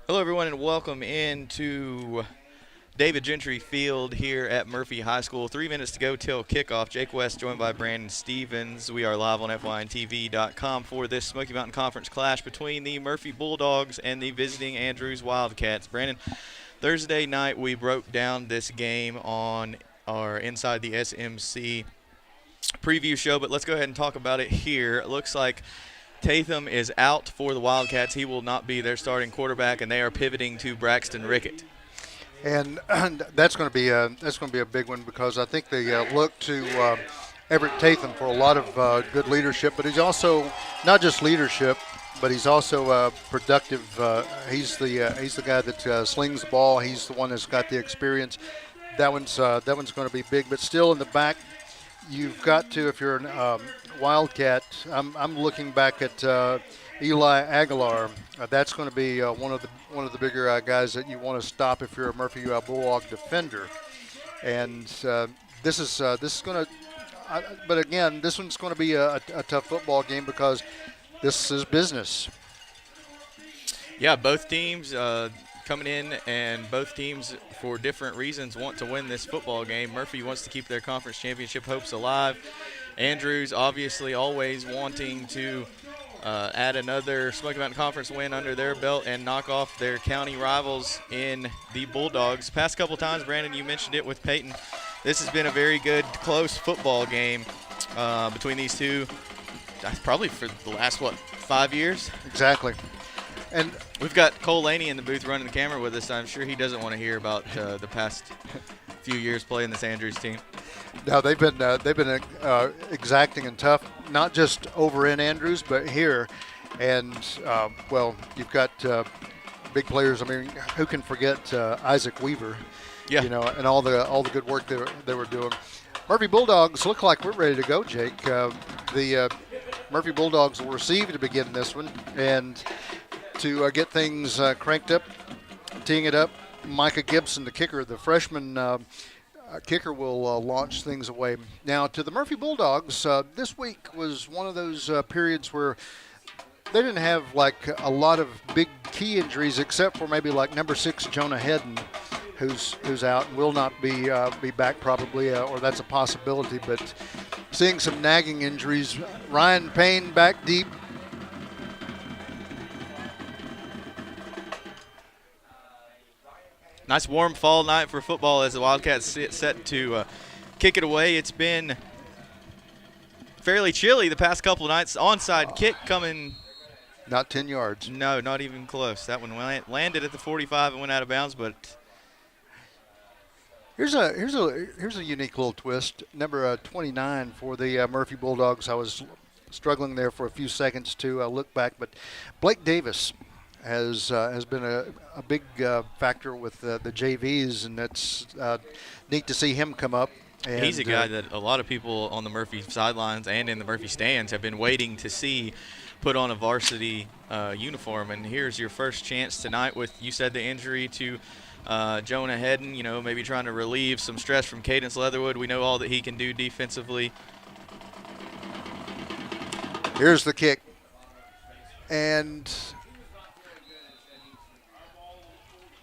Hello, everyone, and welcome into David Gentry Field here at Murphy High School. 3 minutes to go till kickoff. Jake West joined by Brandon Stevens. We are live on FYNTV.com for this Smoky Mountain Conference clash between the Murphy Bulldogs and the visiting Andrews Wildcats. Brandon, Thursday night we broke down this game on our Inside the SMC preview show, but let's go ahead and talk about it here. It looks like Tatham is out for the Wildcats. He will not be their starting quarterback, and they are pivoting to Braxton Rickett. And that's going to be a big one because I think they look to Everett Tatham for a lot of good leadership, but he's also not just leadership, but he's also productive. He's the guy that slings the ball. He's the one that's got the experience. That one's going to be big, but still in the back, you've got to, if you're an Wildcat, I'm looking back at Eli Aguilar. That's going to be one of the bigger guys that you want to stop if you're a Murphy Bulldog defender. And this is going to, but again, this one's going to be a tough football game because this is business. Yeah, both teams coming in, and both teams, for different reasons, want to win this football game. Murphy wants to keep their conference championship hopes alive. Andrews obviously always wanting to add another Smoky Mountain Conference win under their belt and knock off their county rivals in the Bulldogs. Past couple times, Brandon, you mentioned it with Peyton. This has been a very good, close football game between these two, probably for the last, 5 years? Exactly. And we've got Cole Laney in the booth running the camera with us. I'm sure he doesn't want to hear about the past few years playing this Andrews team. No, they've been exacting and tough, not just over in Andrews, but here. And you've got big players. I mean, who can forget Isaac Weaver? Yeah. And all the good work they were doing. Murphy Bulldogs look like we're ready to go, Jake. The Murphy Bulldogs will receive to begin this one, and to get things cranked up, teeing it up, Micah Gibson, the kicker, the freshman kicker, will launch things away. Now, to the Murphy Bulldogs, this week was one of those periods where they didn't have like a lot of big key injuries, except for maybe like number 6 Jonah Hedden, who's out and will not be back probably, or that's a possibility. But seeing some nagging injuries, Ryan Payne back deep. Nice warm fall night for football as the Wildcats set to kick it away. It's been fairly chilly the past couple of nights. Onside kick coming. Not 10 yards. No, not even close. That one landed at the 45 and went out of bounds. But here's a unique little twist. Number 29 for the Murphy Bulldogs. I was struggling there for a few seconds to look back, but Blake Davis has been a big factor with the JVs, and it's neat to see him come up. And he's a guy that a lot of people on the Murphy sidelines and in the Murphy stands have been waiting to see put on a varsity uniform. And here's your first chance tonight with, you said, the injury to Jonah Hedden, maybe trying to relieve some stress from Cadence Leatherwood. We know all that he can do defensively. Here's the kick. And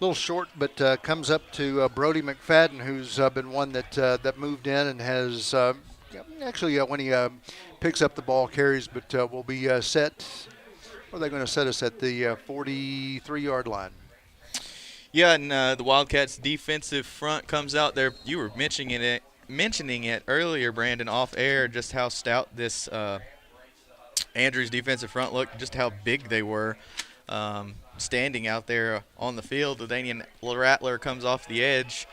a little short, but comes up to Brody McFadden, who's been one that moved in and has actually when he picks up the ball carries, but will be set. Or are they going to set us at the 43-yard line? Yeah, and the Wildcats' defensive front comes out there. You were mentioning it earlier, Brandon, off air, just how stout this Andrews defensive front looked, just how big they were. Standing out there on the field. Danian Rattler comes off the edge.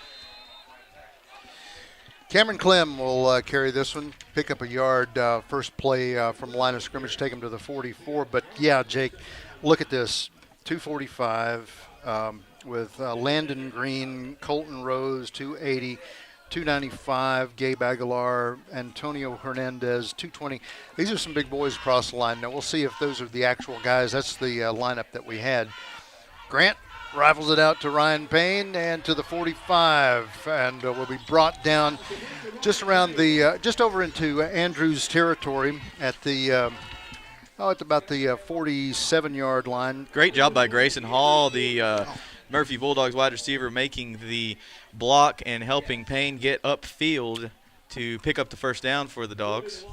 Cameron Clem will carry this one, pick up a yard, first play from the line of scrimmage, take him to the 44. But, yeah, Jake, look at this, 245 with Landon Green, Colton Rose, 280, 295, Gabe Aguilar, Antonio Hernandez, 220. These are some big boys across the line. Now, we'll see if those are the actual guys. That's the lineup that we had. Grant rifles it out to Ryan Payne and to the 45, and will be brought down just around the, just over into Andrews territory at the at about the 47-yard line. Great job by Grayson Hall, the Murphy Bulldogs wide receiver, making the block and helping Payne get upfield to pick up the first down for the Dogs.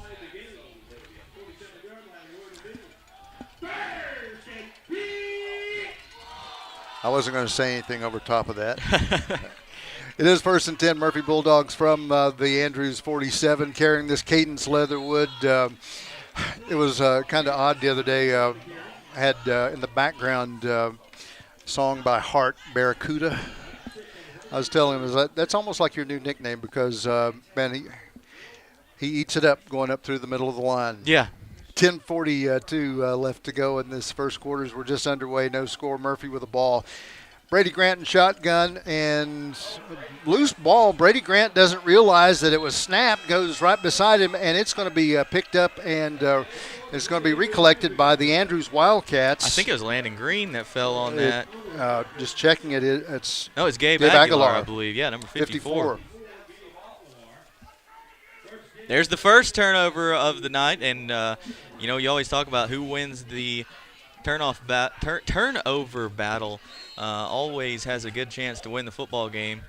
I wasn't going to say anything over top of that. It is 1st and 10, Murphy Bulldogs from the Andrews 47, carrying this Cadence Leatherwood. It was kind of odd the other day. I had in the background song by Heart, Barracuda. I was telling him, that's almost like your new nickname because, man, he eats it up going up through the middle of the line. Yeah. 10:42 left to go in this first quarters. We're just underway. No score. Murphy with the ball. Brady Grant in shotgun and loose ball. Brady Grant doesn't realize that it was snapped, goes right beside him, and it's going to be picked up and it's going to be recollected by the Andrews Wildcats. I think it was Landon Green that fell on that. Just checking it. It's Gabe Aguilar, I believe. Yeah, number 54. There's the first turnover of the night, and you always talk about who wins the turnover battle. Always has a good chance to win the football game.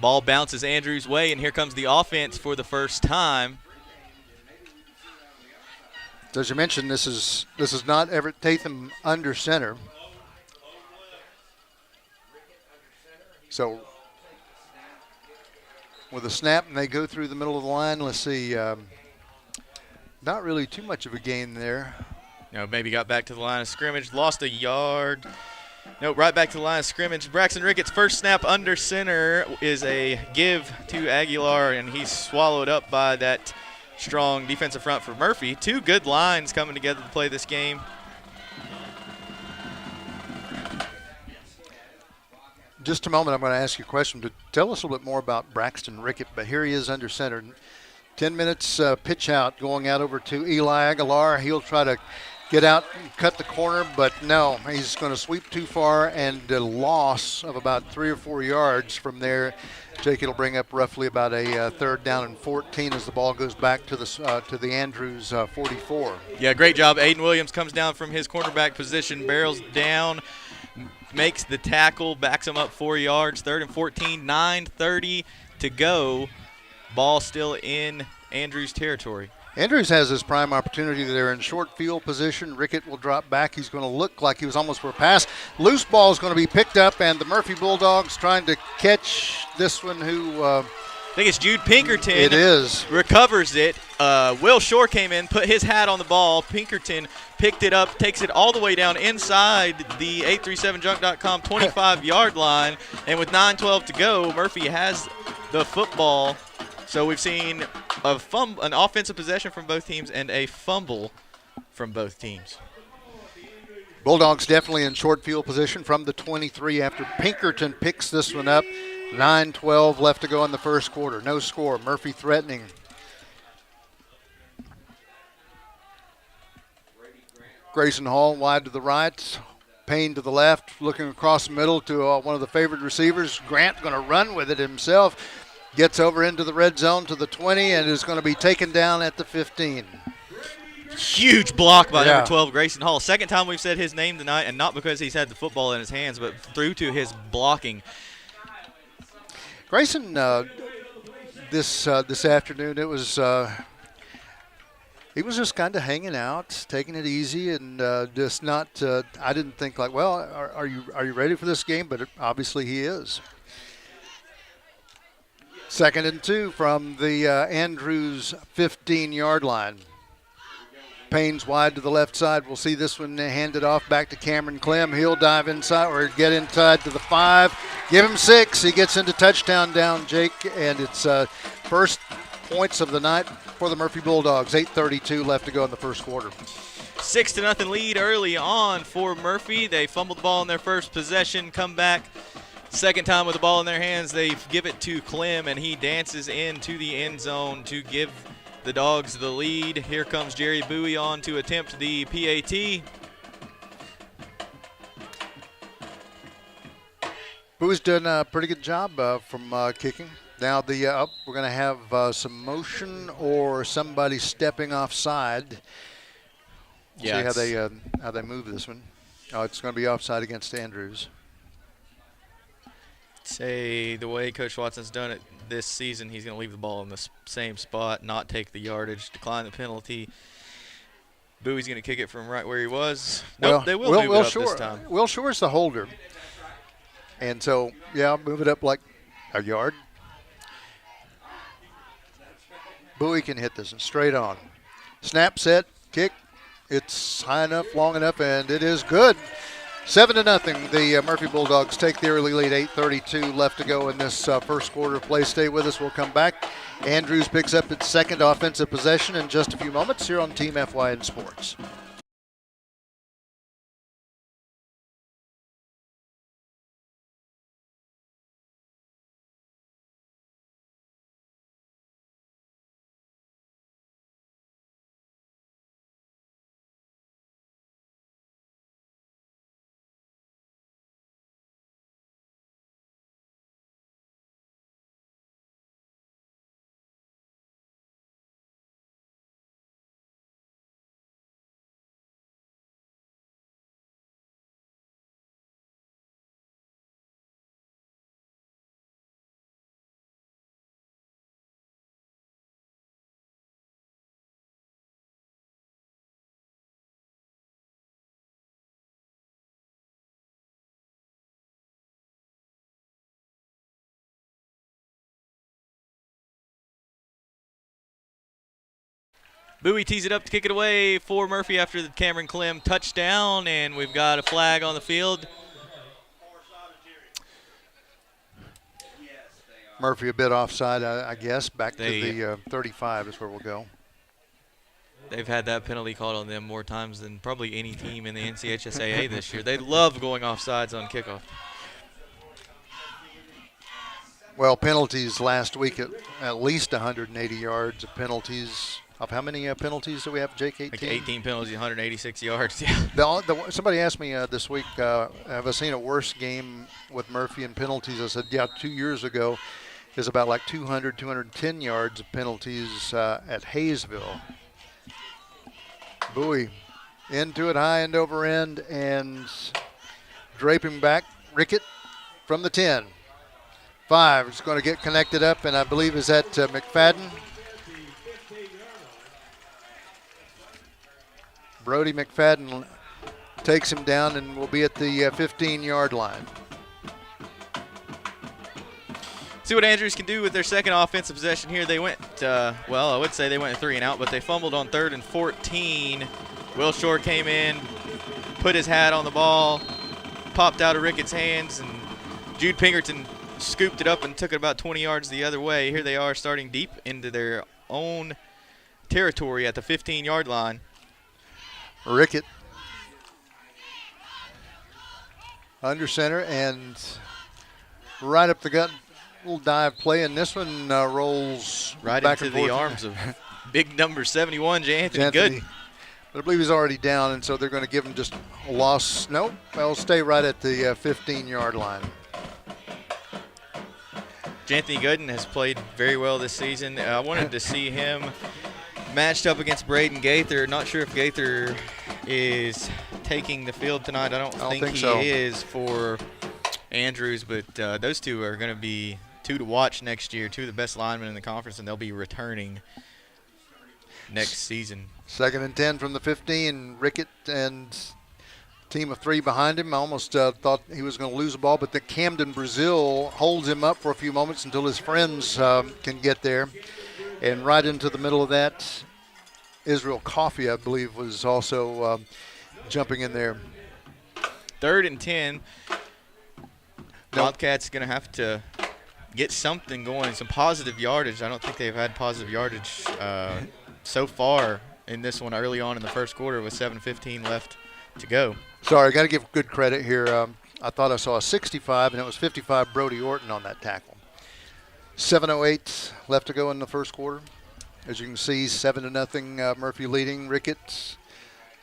Ball bounces Andrews' way, and here comes the offense for the first time. As you mentioned, this is not Everett Tatham under center. So with a snap, and they go through the middle of the line. Let's see. Not really too much of a gain there. Maybe got back to the line of scrimmage, lost a yard. No, right back to the line of scrimmage. Braxton Ricketts' first snap under center is a give to Aguilar, and he's swallowed up by that strong defensive front for Murphy. Two good lines coming together to play this game. Just a moment, I'm going to ask you a question to tell us a little bit more about Braxton Rickett, but here he is under center. 10 minutes pitch out, going out over to Eli Aguilar. He'll try to get out and cut the corner, but no, he's going to sweep too far, and a loss of about 3 or 4 yards from there. Jake, it'll bring up roughly about a 3rd down and 14 as the ball goes back to the Andrews 44. Yeah, great job. Aiden Williams comes down from his cornerback position, barrels down, makes the tackle, backs him up 4 yards. 3rd and 14, 9:30 to go. Ball still in Andrews territory. Andrews has his prime opportunity. They're in short field position. Rickett will drop back. He's going to look like he was almost for a pass. Loose ball is going to be picked up, and the Murphy Bulldogs trying to catch this one who I think it's Jude Pinkerton. It is. Recovers it. Will Shore came in, put his hat on the ball. Pinkerton picked it up, takes it all the way down inside the 837junk.com 25-yard line. And with 9:12 to go, Murphy has the football. So we've seen an offensive possession from both teams and a fumble from both teams. Bulldogs definitely in short field position from the 23 after Pinkerton picks this one up. 9:12 left to go in the first quarter. No score. Murphy threatening. Grayson Hall wide to the right. Payne to the left, looking across the middle to one of the favored receivers. Grant going to run with it himself. Gets over into the red zone to the 20 and is going to be taken down at the 15. Huge block by number 12, Grayson Hall. Second time we've said his name tonight, and not because he's had the football in his hands, but through to his blocking. Grayson, this afternoon, he was just kind of hanging out, taking it easy, and just not. I didn't think like, well, are you ready for this game? But obviously he is. 2nd and 2 from the Andrews 15-yard line. Payne's wide to the left side. We'll see this one handed off back to Cameron Clem. He'll dive inside or get inside to the 5. Give him 6. He gets into touchdown down, Jake, and it's first points of the night for the Murphy Bulldogs. 8:32 left to go in the first quarter. 6-0 lead early on for Murphy. They fumbled the ball in their first possession, come back. Second time with the ball in their hands, they give it to Clem, and he dances into the end zone to give the Dogs the lead. Here comes Jerry Bowie on to attempt the PAT. Bowie's done a pretty good job from kicking. Now we're going to have some motion or somebody stepping offside. Yeah, See how they move this one. Oh, it's going to be offside against Andrews. say the way Coach Watson's done it this season, he's going to leave the ball in the same spot, not take the yardage, decline the penalty. Bowie's going to kick it from right where he was. Nope, they will move it up this time. Will Shore's the holder. And so, yeah, move it up like a yard. Bowie can hit this one straight on. Snap, set, kick. It's high enough, long enough, and it is good. 7-0. The Murphy Bulldogs take the early lead. 8:32 left to go in this first quarter of play. Stay with us. We'll come back. Andrews picks up its second offensive possession in just a few moments here on Team FYN Sports. Bowie tees it up to kick it away for Murphy after the Cameron Clem touchdown, and we've got a flag on the field. Murphy a bit offside, I guess. Back to the 35 is where we'll go. They've had that penalty called on them more times than probably any team in the NCHSAA this year. They love going offsides on kickoff. Well, penalties last week at least 180 yards of penalties. Of how many penalties do we have, Jake? 18? Like 18 penalties, 186 yards. Yeah. Somebody asked me this week, have I seen a worse game with Murphy and penalties? I said, yeah, 2 years ago is about like 200, 210 yards of penalties at Hayesville. Bowie into it, high end over end, and draping back. Rickett from the 10. 5 is going to get connected up, and I believe is that McFadden. Brody McFadden takes him down and will be at the 15-yard line. See what Andrews can do with their second offensive possession here. They went, I would say they went 3 and out, but they fumbled on 3rd and 14. Will Shore came in, put his hat on the ball, popped out of Rickett's hands, and Jude Pinkerton scooped it up and took it about 20 yards the other way. Here they are starting deep into their own territory at the 15-yard line. Rickett under center and right up the gut. Little dive play, and this one rolls right back into and the forth. arms of big number 71, Anthony Gooden. But I believe he's already down, and so they're going to give him just a loss. Nope, they'll stay right at the 15-yard line. Anthony Gooden has played very well this season. I wanted to see him matched up against Braden Gaither. Not sure if Gaither is taking the field tonight. I don't think he so. is for Andrews, but those two are going to be two to watch next year, two of the best linemen in the conference, and they'll be returning next season. 2nd and 10 from the 15. Rickett and team of 3 behind him. I almost thought he was going to lose the ball, but the Camden Brazil holds him up for a few moments until his friends can get there. And right into the middle of that, Israel Coffey, I believe, was also jumping in there. 3rd and 10. Wildcats going to have to get something going, some positive yardage. I don't think they've had positive yardage so far in this one early on in the first quarter with 7:15 left to go. Sorry, I got to give good credit here. I thought I saw a 65, and it was 55 Brody Orton on that tackle. 7:08 left to go in the first quarter. As you can see, 7-0 Murphy leading. Rickett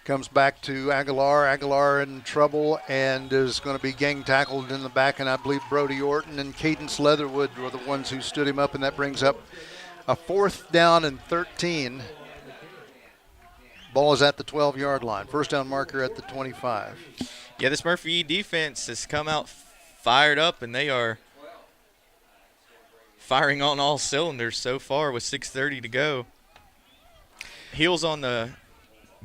comes back to Aguilar. Aguilar in trouble and is going to be gang tackled in the back, and I believe Brody Orton and Cadence Leatherwood were the ones who stood him up, and that brings up a 4th down and 13. Ball is at the 12-yard line. First down marker at the 25. Yeah, this Murphy defense has come out fired up, and they are firing on all cylinders so far with 6:30 to go. Heels on the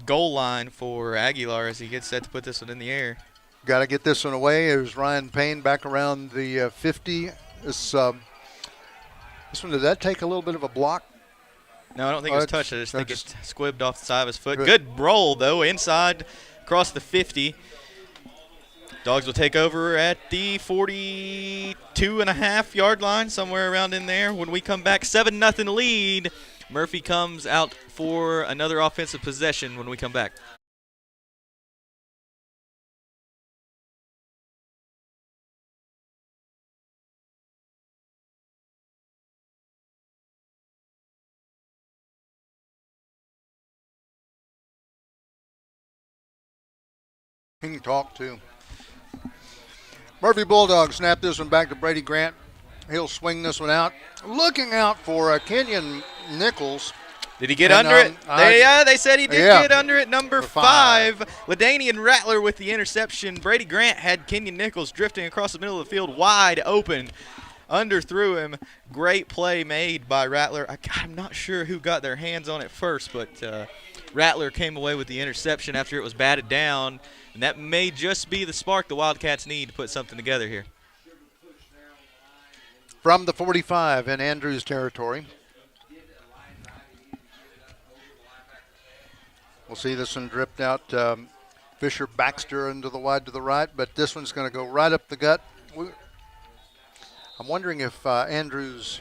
goal line for Aguilar as he gets set to put this one in the air. Got to get this one away. There's Ryan Payne back around the 50. This one, did that take a little bit of a block? No, I don't think it was touched. I just think it squibbed off the side of his foot. Good. Good roll, though, inside across the 50. Dogs will take over at the 42.5-yard line, somewhere around in there. When we come back, 7-0 lead. Murphy comes out for another offensive possession when we come back. He can talk, too. Murphy Bulldogs snap this one back to Brady Grant. He'll swing this one out. Looking out for Kenyon Nichols. Did he get under it? They said he did get under it. Number 5. LaDainian Rattler with the interception. Brady Grant had Kenyon Nichols drifting across the middle of the field wide open. Underthrew him. Great play made by Rattler. I'm not sure who got their hands on it first, but Rattler came away with the interception after it was batted down. And that may just be the spark the Wildcats need to put something together here. From the 45 in Andrews territory. We'll see this one dripped out. Fisher Baxter into the wide to the right, but this one's going to go right up the gut. I'm wondering if Andrews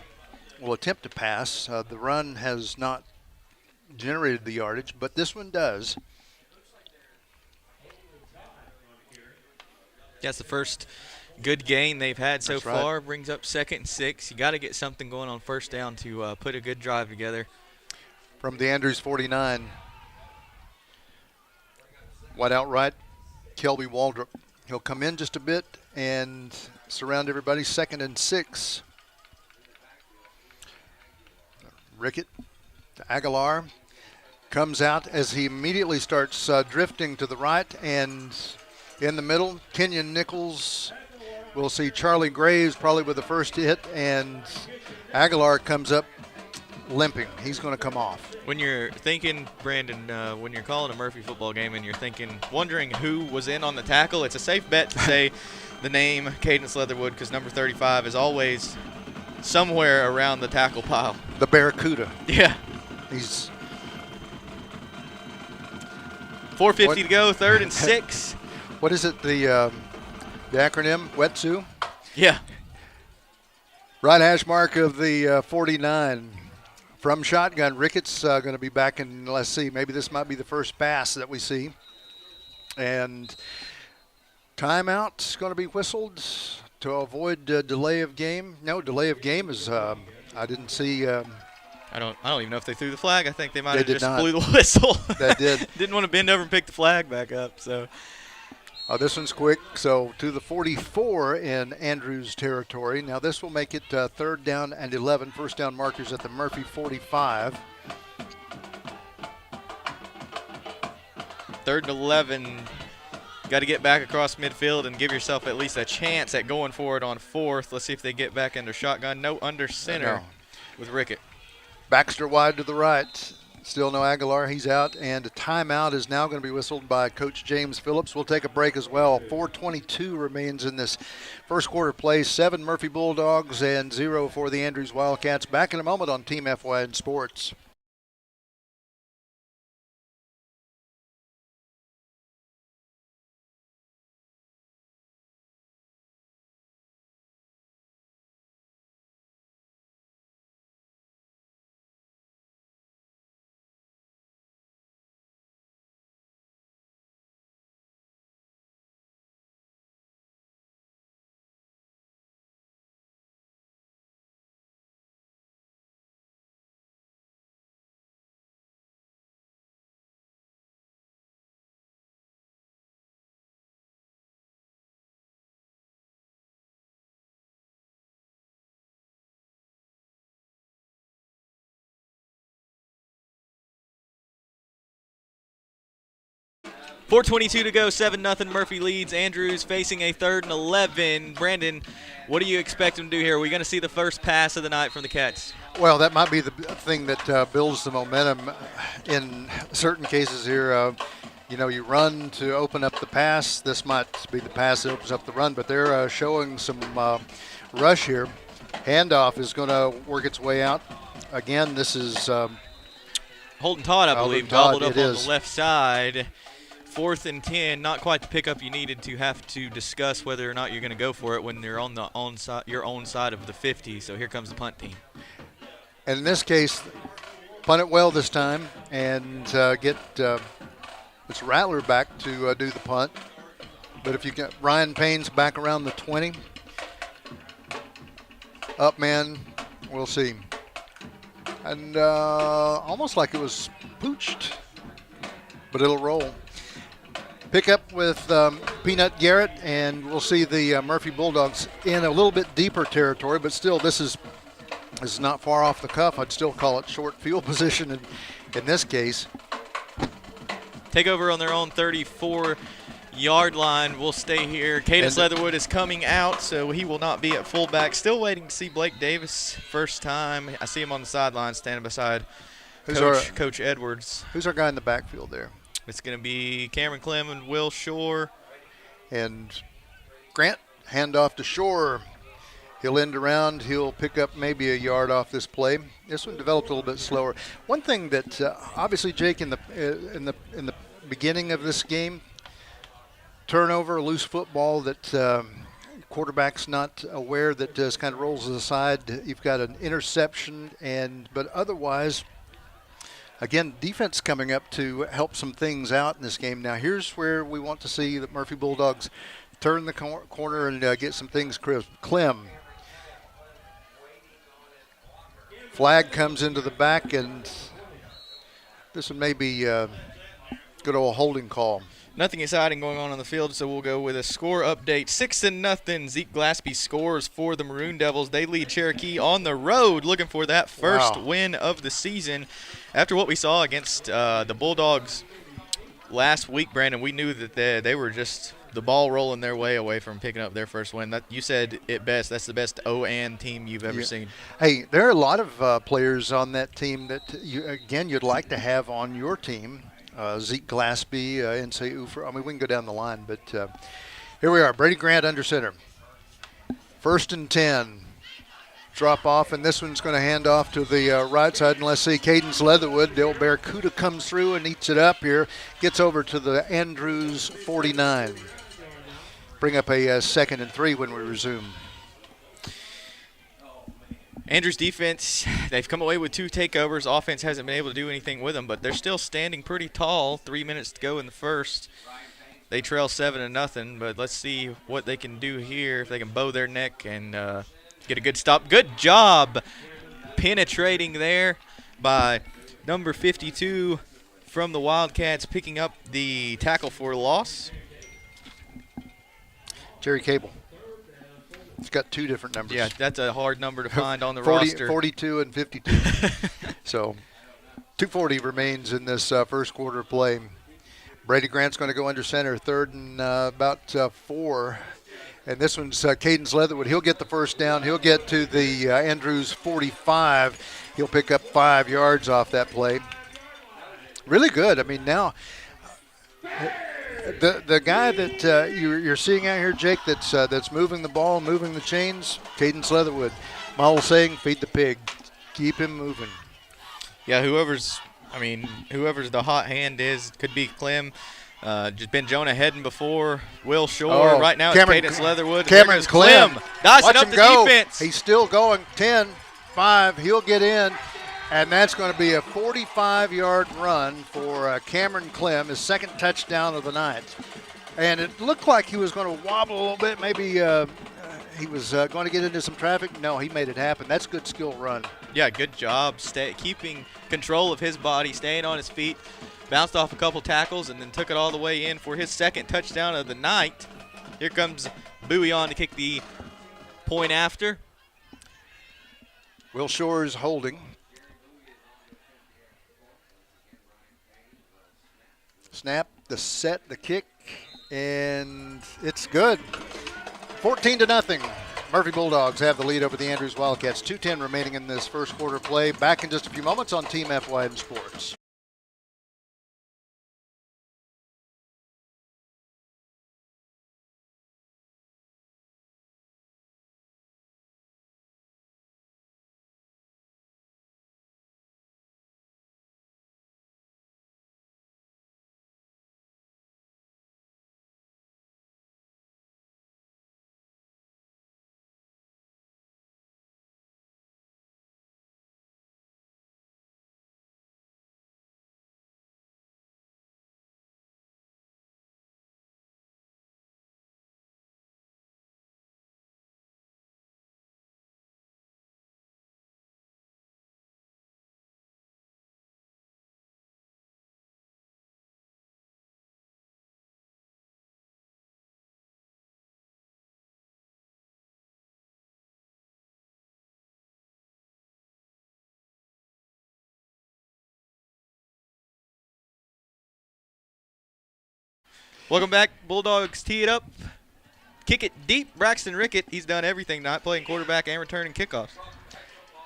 will attempt to pass. The run has not generated the yardage, but this one does. That's the first good gain they've had so That's far. right. Brings up 2nd and 6. You got to get something going on first down to put a good drive together. From the Andrews 49. Wide out right, Kelby Waldrop. He'll come in just a bit and surround everybody. 2nd and 6. Rickett to Aguilar. Comes out as he immediately starts drifting to the right, and in the middle, Kenyon Nichols. We'll see Charlie Graves probably with the first hit, and Aguilar comes up limping. He's going to come off. When you're thinking, Brandon, when you're calling a Murphy football game and you're wondering who was in on the tackle, it's a safe bet to say the name Cadence Leatherwood, because number 35 is always somewhere around the tackle pile. The Barracuda. Yeah. He's 4:50 to go, 3rd and 6. What is it, the acronym, WETSU? Yeah. Right hash mark of the 49. From shotgun, Ricketts going to be back in, let's see, maybe this might be the first pass that we see. And timeout going to be whistled to avoid delay of game. No, delay of game is, I didn't see. I don't even know if they threw the flag. I think they might have just not. blew the whistle. That did. Didn't want to bend over and pick the flag back up. So this one's quick. So to the 44 in Andrews territory. Now this will make it 3rd down and 11. First down markers at the Murphy 45. 3rd and 11. Got to get back across midfield and give yourself at least a chance at going for it on 4th. Let's see if they get back under shotgun. No under center with Rickett. Baxter wide to the right. Still no Aguilar. He's out. And a timeout is now going to be whistled by Coach James Phillips. We'll take a break as well. 4:22 remains in this first quarter play. 7 Murphy Bulldogs and 0 for the Andrews Wildcats. Back in a moment on Team FYN Sports. 4:22 to go, 7-0 Murphy leads. Andrews facing a 3rd and 11. Brandon, what do you expect them to do here? Are we going to see the first pass of the night from the Cats? Well, that might be the thing that builds the momentum in certain cases here. You run to open up the pass. This might be the pass that opens up the run, but they're showing some rush here. Handoff is going to work its way out. Again, this is Holden Todd, I believe, Todd, gobbled up on the left side. 4th and 10, not quite the pickup you needed to have to discuss whether or not you're going to go for it when you're on your own side of the 50. So here comes the punt team. And in this case, punt it well this time and get it's Rattler back to do the punt. But if you get Ryan Payne's back around the 20, up man, we'll see. And almost like it was pooched, but it'll roll. Pick up with Peanut Garrett, and we'll see the Murphy Bulldogs in a little bit deeper territory, but still this is not far off the cuff. I'd still call it short field position in this case. Take over on their own 34-yard line. We'll stay here. Cadence Leatherwood is coming out, so he will not be at fullback. Still waiting to see Blake Davis first time. I see him on the sideline standing beside Coach Edwards. Who's our guy in the backfield there? It's going to be Cameron Clem and Will Shore. And Grant, handoff to Shore. He'll end around. He'll pick up maybe a yard off this play. This one developed a little bit slower. One thing that obviously, Jake, in the beginning of this game, turnover, loose football that quarterback's not aware that just kind of rolls to the side. You've got an interception, but otherwise, again, defense coming up to help some things out in this game. Now, here's where we want to see the Murphy Bulldogs turn the corner and get some things crisp. Clem. Flag comes into the back, and this one may be good old holding call. Nothing exciting going on the field, so we'll go with a score update. 6-0. Zeke Glaspie scores for the Maroon Devils. They lead Cherokee on the road, looking for that first win of the season. After what we saw against the Bulldogs last week, Brandon, we knew that they were just the ball rolling their way away from picking up their first win. You said it best. That's the best O&N team you've ever seen. Hey, there are a lot of players on that team that, you'd like to have on your team. Zeke Glaspie, Nsay Ufra. I mean, we can go down the line, but here we are. Brady Grant under center. 1st and 10. Drop off, and this one's going to hand off to the right side. And let's see, Cadence Leatherwood. Del Barracuda comes through and eats it up here. Gets over to the Andrews 49. Bring up a 2nd and 3 when we resume. Andrews' defense, they've come away with 2 takeovers. Offense hasn't been able to do anything with them, but they're still standing pretty tall. 3 minutes to go in the first. They trail 7-0, but let's see what they can do here, if they can bow their neck and get a good stop. Good job penetrating there by number 52 from the Wildcats, picking up the tackle for loss. Jerry Cable. It's got 2 different numbers. Yeah, that's a hard number to find on the roster. 42 and 52. So 240 remains in this first quarter play. Brady Grant's going to go under center, 3rd and about 4. And this one's Cadence Leatherwood. He'll get the first down. He'll get to the Andrews 45. He'll pick up 5 yards off that play. Really good. I mean, now the guy that you're seeing out here, Jake, that's moving the ball, moving the chains, Cadence Leatherwood. My old saying, feed the pig. Keep him moving. Yeah, whoever's the hot hand is, could be Clem. Just been Jonah Hedden before. Will Shore. Right now it's Cadence Leatherwood. Cameron Clem. Dodging up the defense. He's still going. 10-5. He'll get in. And that's going to be a 45-yard run for Cameron Clem, his 2nd touchdown of the night. And it looked like he was going to wobble a little bit. Maybe he was going to get into some traffic. No, he made it happen. That's good skill run. Yeah, good job keeping control of his body, staying on his feet. Bounced off a couple tackles and then took it all the way in for his 2nd touchdown of the night. Here comes Bowie on to kick the point after. Will Shore is holding. snap, the set, the kick, and it's good. 14-0. Murphy Bulldogs have the lead over the Andrews Wildcats. 2:10 remaining in this first quarter play. Back in just a few moments on Team FYM Sports. Welcome back. Bulldogs tee it up. Kick it deep. Braxton Rickett, he's done everything, not playing quarterback and returning kickoffs.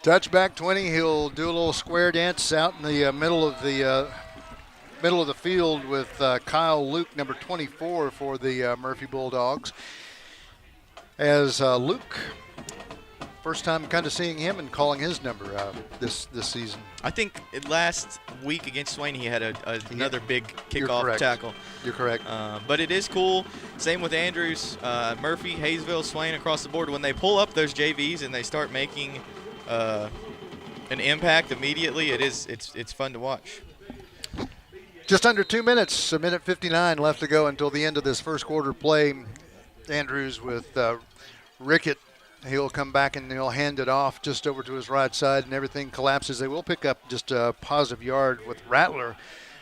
Touchback 20. He'll do a little square dance out in the middle of the field with Kyle Luke, number 24 for the Murphy Bulldogs. As Luke, first time kind of seeing him and calling his number this season. I think last week against Swain he had another big kickoff tackle. You're correct. But it is cool. Same with Andrews, Murphy, Hayesville, Swain across the board. When they pull up those JVs and they start making an impact immediately, it's fun to watch. Just under 2 minutes, a minute 59 left to go until the end of this first quarter play. Andrews with Rickett. He'll come back and he'll hand it off just over to his right side, and everything collapses. They will pick up just a positive yard with Rattler,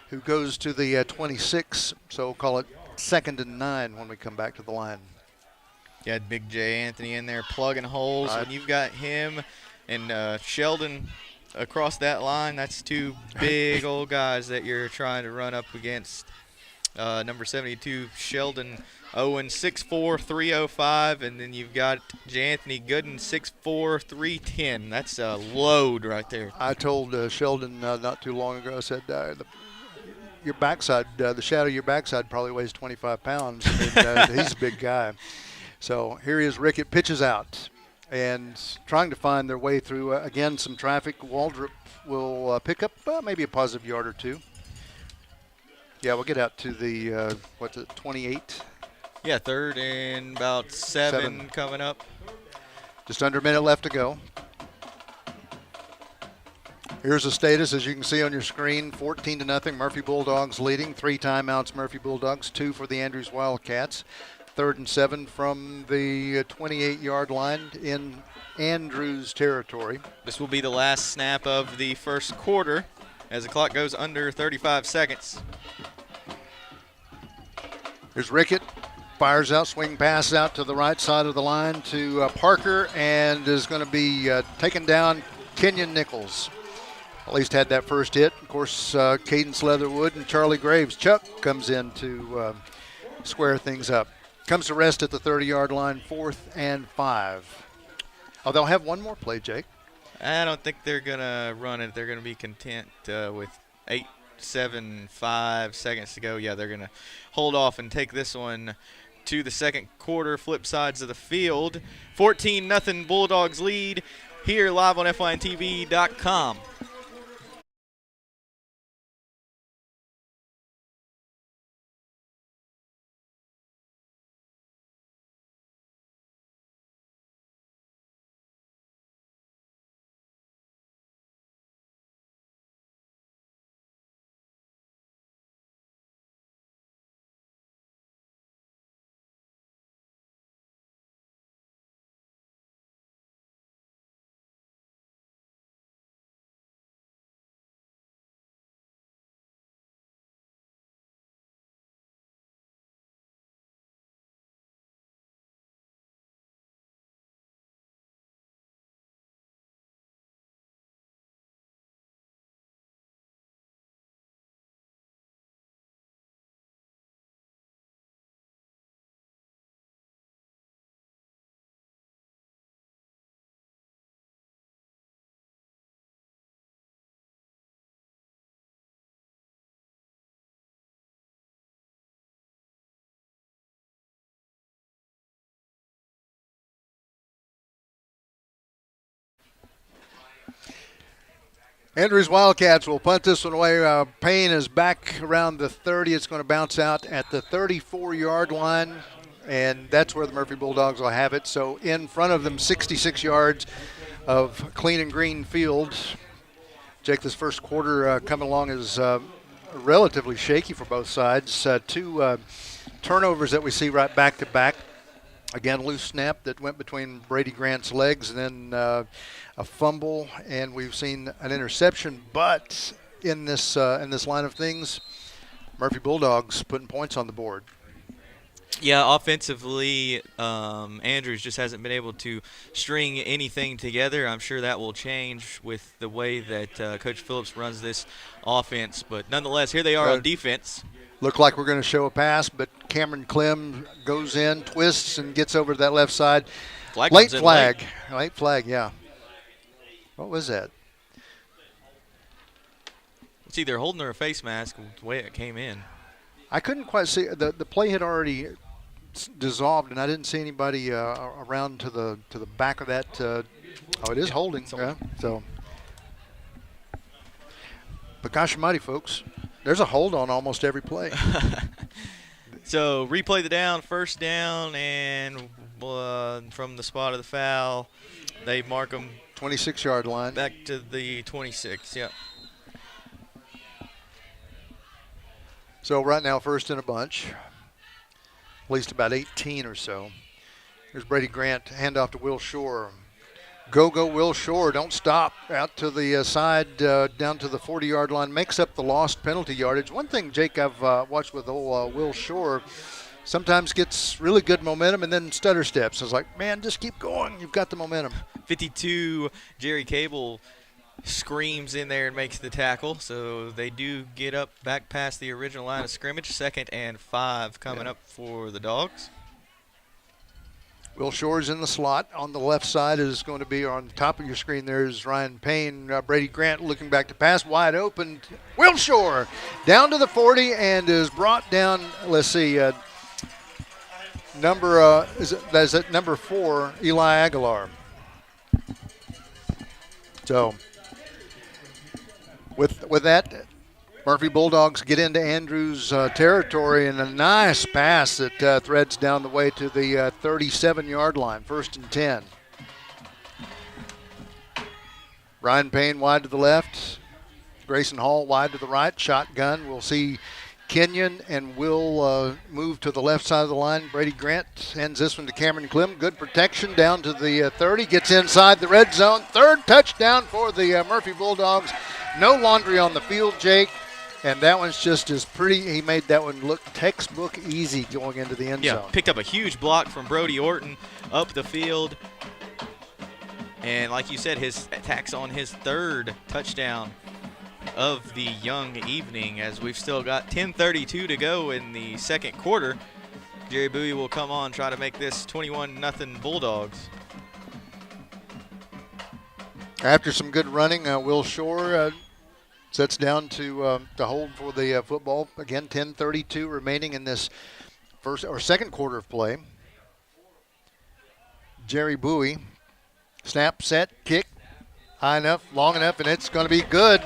who goes to the 26. So we'll call it 2nd and 9 when we come back to the line. You had Big J Anthony in there plugging holes. When you've got him and Sheldon across that line, that's two big old guys that you're trying to run up against. Number 72, Sheldon Owen, 6'4", 305, and then you've got J. Anthony Gooden, 6'4", 310. That's a load right there. I told Sheldon not too long ago, I said, your backside, the shadow of your backside probably weighs 25 pounds. And, he's a big guy. So here he is. Rickett pitches out and trying to find their way through, again, some traffic. Waldrop will pick up maybe a positive yard or two. Yeah, we'll get out to the, 28? Yeah, 3rd and about 7 coming up. Just under a minute left to go. Here's the status, as you can see on your screen, 14-0. Murphy Bulldogs leading. 3 timeouts, Murphy Bulldogs, 2 for the Andrews Wildcats. 3rd and 7 from the 28-yard line in Andrews territory. This will be the last snap of the first quarter as the clock goes under 35 seconds. Here's Rickett. Fires out, swing pass out to the right side of the line to Parker, and is going to be taken down. Kenyon Nichols at least had that first hit. Of course, Cadence Leatherwood and Charlie Graves. Chuck comes in to square things up. Comes to rest at the 30-yard line, 4th and 5. Oh, they'll have one more play, Jake. I don't think they're going to run it. They're going to be content with 8, 7, 5 seconds to go. Yeah, they're going to hold off and take this one to the second quarter, flip sides of the field. 14-0 Bulldogs lead here live on FYNTV.com. Andrews Wildcats will punt this one away. Payne is back around the 30. It's going to bounce out at the 34-yard line, and that's where the Murphy Bulldogs will have it. So in front of them, 66 yards of clean and green field. Jake, this first quarter coming along is relatively shaky for both sides. Two turnovers that we see right back to back. Again, loose snap that went between Brady Grant's legs, and then a fumble, and we've seen an interception. But in this line of things, Murphy Bulldogs putting points on the board. Yeah, offensively, Andrews just hasn't been able to string anything together. I'm sure that will change with the way that Coach Phillips runs this offense. But nonetheless, here they are on defense. Looked like we're going to show a pass, but Cameron Clem goes in, twists, and gets over to that left side. Late flag, yeah. What was that? It's either holding or a face mask the way it came in. I couldn't quite see. The play had already dissolved, and I didn't see anybody around to the back of that. It is holding. Yeah, so. But gosh almighty, folks. There's a hold on almost every play. So replay the down, first down, and from the spot of the foul, they mark them 26-yard line. Back to the 26, yeah. So right now, first in a bunch, at least about 18 or so. Here's Brady Grant, handoff to Will Shore. Go, Will Shore. Don't stop. Out to the side, down to the 40-yard line. Makes up the lost penalty yardage. One thing, Jake, I've watched with old Will Shore, sometimes gets really good momentum and then stutter steps. I was like, man, just keep going. You've got the momentum. 52, Jerry Cable screams in there and makes the tackle. So they do get up back past the original line of scrimmage. 2nd and 5 coming up for the Dogs. Will Shore's in the slot. On the left side is going to be on the top of your screen. There's Ryan Payne. Brady Grant looking back to pass. Wide open. Will Shore down to the 40 and is brought down. Let's see. Is it number 4, Eli Aguilar. So with that, Murphy Bulldogs get into Andrews' territory, and a nice pass that threads down the way to the 37-yard line, 1st and 10. Ryan Payne wide to the left. Grayson Hall wide to the right. Shotgun. We'll see Kenyon and Will move to the left side of the line. Brady Grant hands this one to Cameron Clem. Good protection down to the 30. Gets inside the red zone. 3rd touchdown for the Murphy Bulldogs. No laundry on the field, Jake. And that one's just as pretty. He made that one look textbook easy going into the end zone. Yeah, picked up a huge block from Brody Orton up the field. And like you said, his attacks on his 3rd touchdown of the young evening, as we've still got 10:32 to go in the 2nd quarter. Jerry Bowie will come on, try to make this 21-0 Bulldogs. After some good running, Will Shore sets down to hold for the football. Again, 10:32 remaining in this second quarter of play. Jerry Bowie, snap, set, kick, high enough, long enough, and it's going to be good.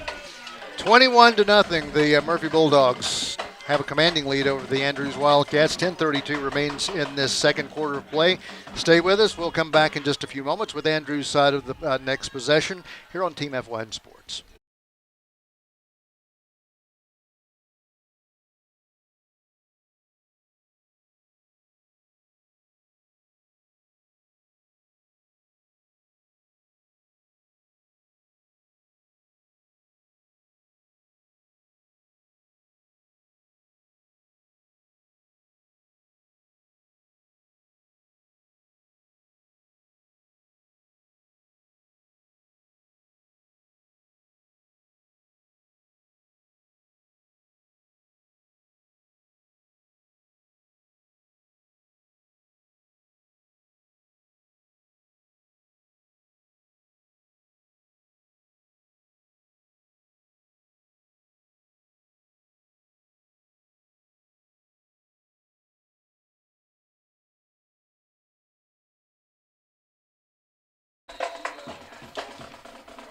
21-0. The Murphy Bulldogs have a commanding lead over the Andrews Wildcats. 10:32 remains in this second quarter of play. Stay with us. We'll come back in just a few moments with Andrews' side of the next possession here on Team FYN Sports.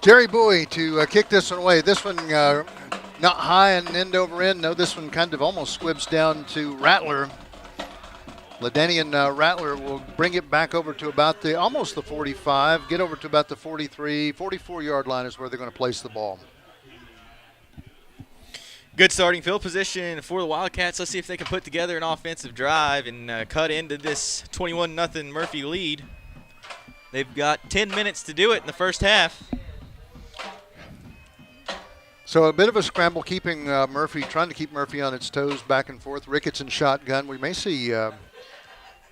Jerry Bowie to kick this one away. This one not high and end over end. No, this one kind of almost squibs down to Rattler. Ladanian Rattler will bring it back over to about almost the 45, get over to about the 43, 44-yard line is where they're going to place the ball. Good starting field position for the Wildcats. Let's see if they can put together an offensive drive and cut into this 21-0 Murphy lead. They've got 10 minutes to do it in the first half. So a bit of a scramble keeping trying to keep Murphy on its toes back and forth. Ricketts and shotgun. We may see,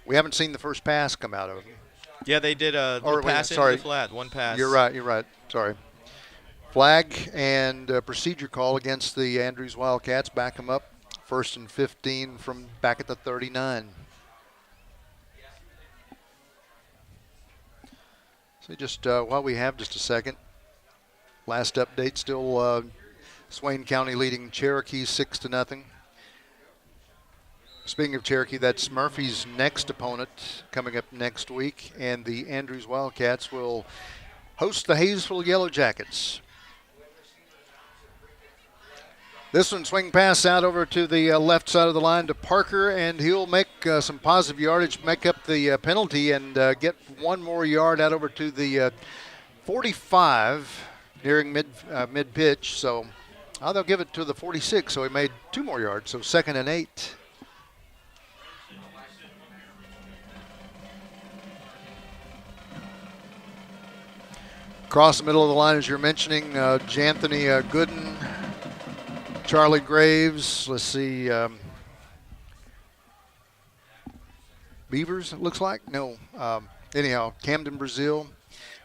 we haven't seen the first pass come out of him. Yeah, they did a pass into the flat, one pass. You're right. Sorry. Flag and procedure call against the Andrews Wildcats. Back them up. 1st and 15 from back at the 39. So just while we have just a second, last update still Swain County leading Cherokee 6-0. Speaking of Cherokee, that's Murphy's next opponent coming up next week, and the Andrews Wildcats will host the Hayesville Yellow Jackets. This one swing pass out over to the left side of the line to Parker, and he'll make some positive yardage, make up the penalty, and get one more yard out over to the 45 nearing mid-pitch. So they'll give it to the 46, so he made 2 more yards, so 2nd and 8. Across the middle of the line, as you're mentioning, Janthony Gooden, Charlie Graves, let's see, Beavers, it looks like. No. Anyhow, Camden Brazil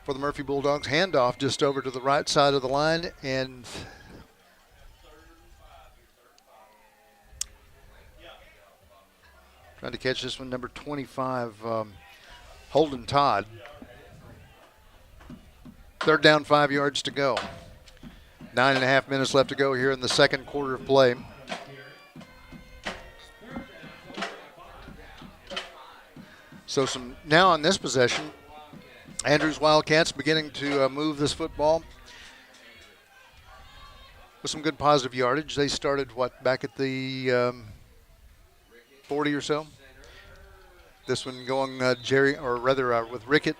for the Murphy Bulldogs. Handoff just over to the right side of the line, and trying to catch this one, number 25, Holden Todd. 3rd down, 5 yards to go. 9.5 minutes left to go here in the second quarter of play. So now on this possession, Andrews Wildcats beginning to move this football with some good positive yardage. They started, back at the 40 or so. This one going with Rickett.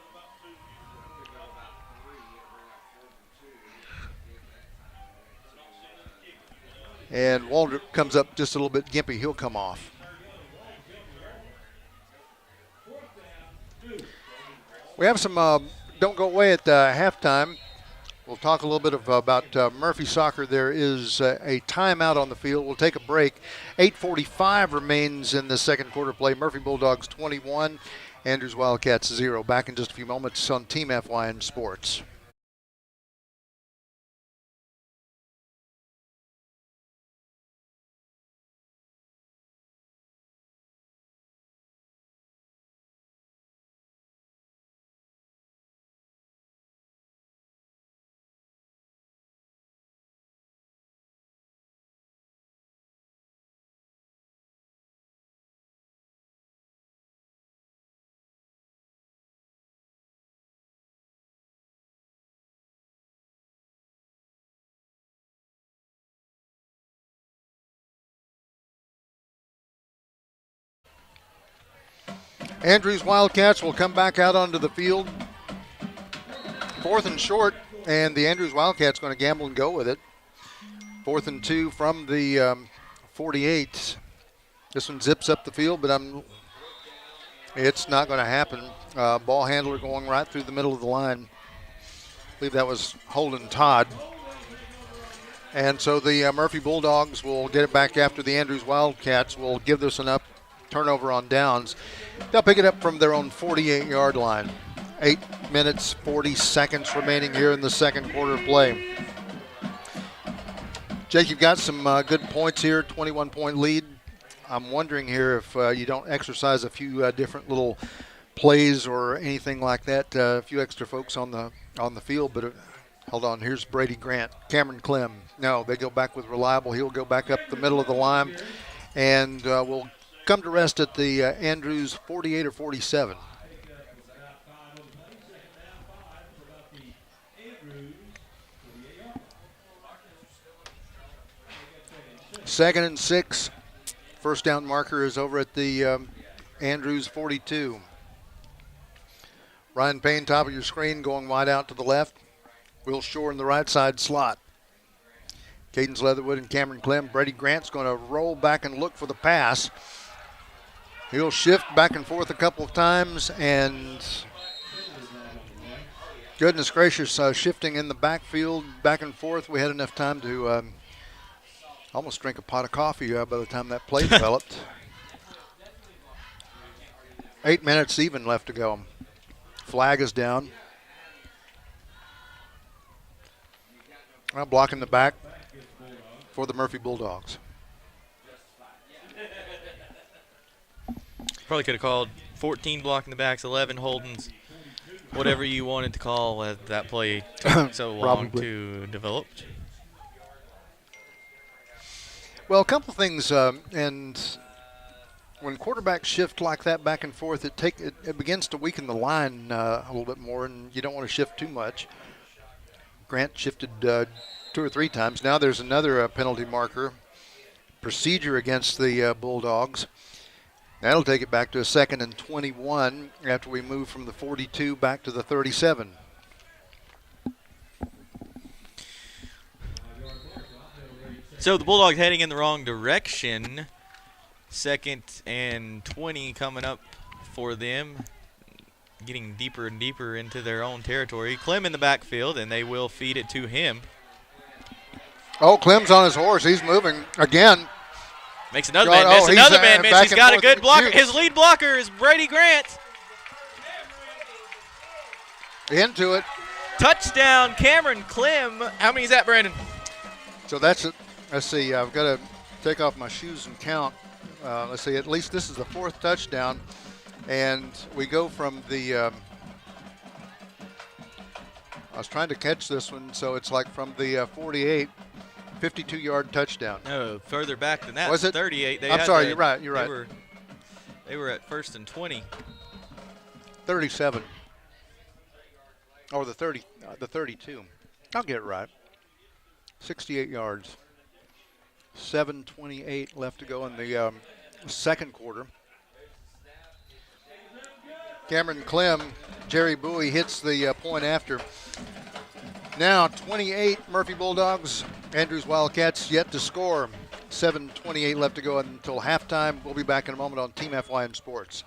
And Waldrop comes up just a little bit gimpy. He'll come off. We have some don't go away at halftime. We'll talk a little bit about Murphy soccer. There is a timeout on the field. We'll take a break. 8:45 remains in the second quarter play. Murphy Bulldogs 21, Andrews Wildcats 0. Back in just a few moments on Team FYN Sports. Andrews Wildcats will come back out onto the field. 4th and short, and the Andrews Wildcats going to gamble and go with it. 4th and 2 from the 48. This one zips up the field, but it's not going to happen. Ball handler going right through the middle of the line. I believe that was Holden Todd. And so the Murphy Bulldogs will get it back after the Andrews Wildcats will give this one up. Turnover on downs. They'll pick it up from their own 48-yard line. 8 minutes, 40 seconds remaining here in the second quarter of play. Jake, you've got some good points here, 21-point lead. I'm wondering here if you don't exercise a few different little plays or anything like that. A few extra folks on the field, but hold on. Here's Brady Grant, Cameron Clem. No, they go back with Reliable. He'll go back up the middle of the line, and we'll come to rest at the Andrews 48 or 47. 2nd and 6. First down marker is over at the Andrews 42. Ryan Payne, top of your screen, going wide out to the left. Will Shore in the right side slot. Cadence Leatherwood and Cameron Clem. Brady Grant's going to roll back and look for the pass. He'll shift back and forth a couple of times, and goodness gracious, shifting in the backfield back and forth. We had enough time to almost drink a pot of coffee by the time that play developed. 8 minutes even left to go. Flag is down. Blocking the back for the Murphy Bulldogs. Probably could have called 14 blocking the backs, 11 holdings, whatever you wanted to call it. That play took so long to develop. Well, a couple things, and when quarterbacks shift like that back and forth, it begins to weaken the line a little bit more, and you don't want to shift too much. Grant shifted 2 or 3 times. Now there's another penalty marker, procedure against the Bulldogs. That'll take it back to a 2nd and 21 after we move from the 42 back to the 37. So the Bulldogs heading in the wrong direction. 2nd and 20 coming up for them. Getting deeper and deeper into their own territory. Clem in the backfield, and they will feed it to him. Oh, Clem's on his horse. He's moving again. Makes another man miss. Another man miss. He's got a good blocker. Cute. His lead blocker is Brady Grant. Into it. Touchdown, Cameron Clem. How many is that, Brandon? So that's it. Let's see. I've got to take off my shoes and count. Let's see. At least this is the 4th touchdown. And we go from the I was trying to catch this one, so it's like from the 48, 52-yard touchdown. No, further back than that. Was it 38? I'm sorry, you're right. They were at 1st and 20. 37. Or the 32. I'll get it right. 68 yards. 7:28 left to go in the second quarter. Cameron Clem, Jerry Bowie hits the point after. Now 28 Murphy Bulldogs, Andrews Wildcats yet to score. 7:28 left to go until halftime. We'll be back in a moment on Team FYN Sports.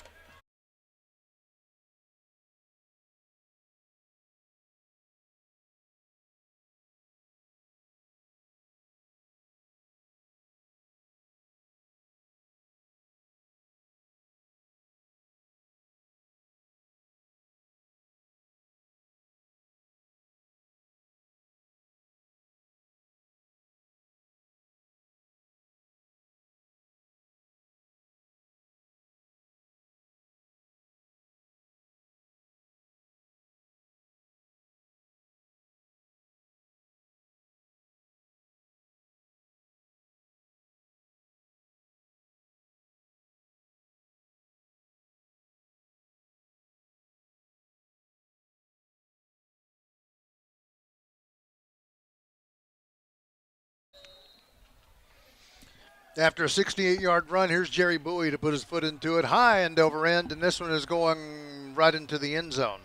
After a 68-yard run, here's Jerry Bowie to put his foot into it, high end over end, and this one is going right into the end zone.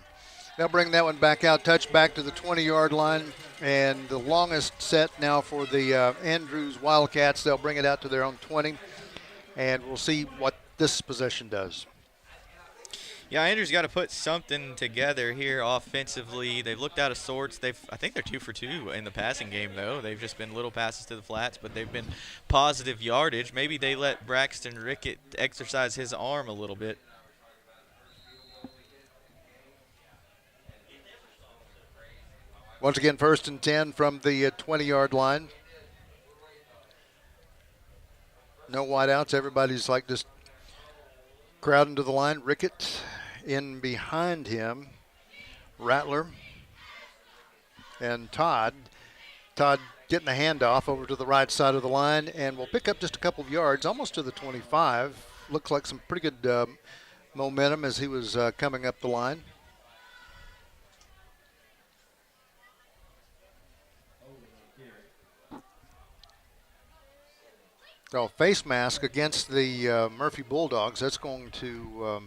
They'll bring that one back out, touch back to the 20-yard line, and the longest set now for the Andrews Wildcats. They'll bring it out to their own 20, and we'll see what this possession does. Yeah, Andrews got to put something together here offensively. They've looked out of sorts. I think they're 2 for 2 in the passing game, though. They've just been little passes to the flats, but they've been positive yardage. Maybe they let Braxton Rickett exercise his arm a little bit. Once again, 1st and 10 from the 20-yard line. No wideouts. Everybody's like just crowding to the line. Rickett in behind him. Rattler and Todd. Todd getting a handoff over to the right side of the line, and will pick up just a couple of yards, almost to the 25. Looks like some pretty good momentum as he was coming up the line. Oh, face mask against the Murphy Bulldogs. That's going to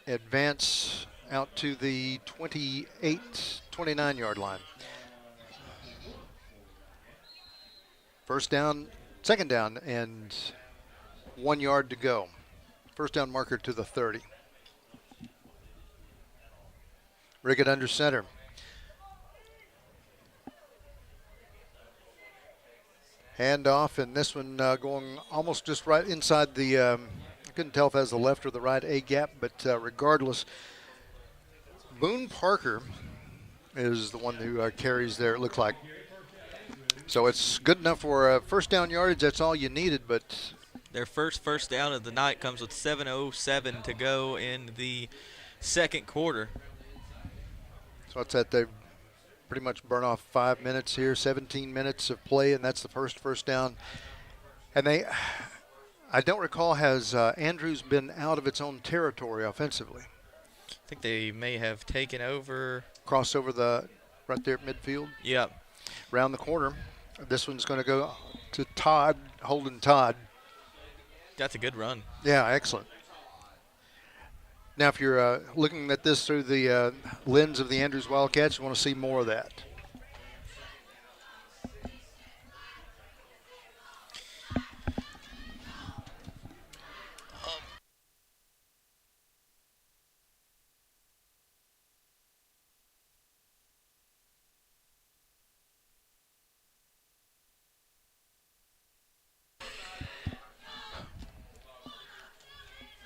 advance out to the 28, 29-yard line. First down, second down, and 1 yard to go. First down marker to the 30. Riggett under center. Hand off, and this one going almost just right inside the, I couldn't tell if it has the left or the right A gap, but regardless, Boone Parker is the one who carries there, it looks like. So it's good enough for first down yardage. That's all you needed, but their first down of the night comes with 7:07 to go in the second quarter. So it's that they've pretty much burn off 5 minutes here, 17 minutes of play, and that's the first down. And I don't recall, has Andrews been out of its own territory offensively? I think they may have taken over. Cross over right there at midfield? Yep. Round the corner. This one's going to go to Todd, Holden Todd. That's a good run. Yeah, excellent. Now, if you're looking at this through the lens of the Andrews Wildcats, you want to see more of that.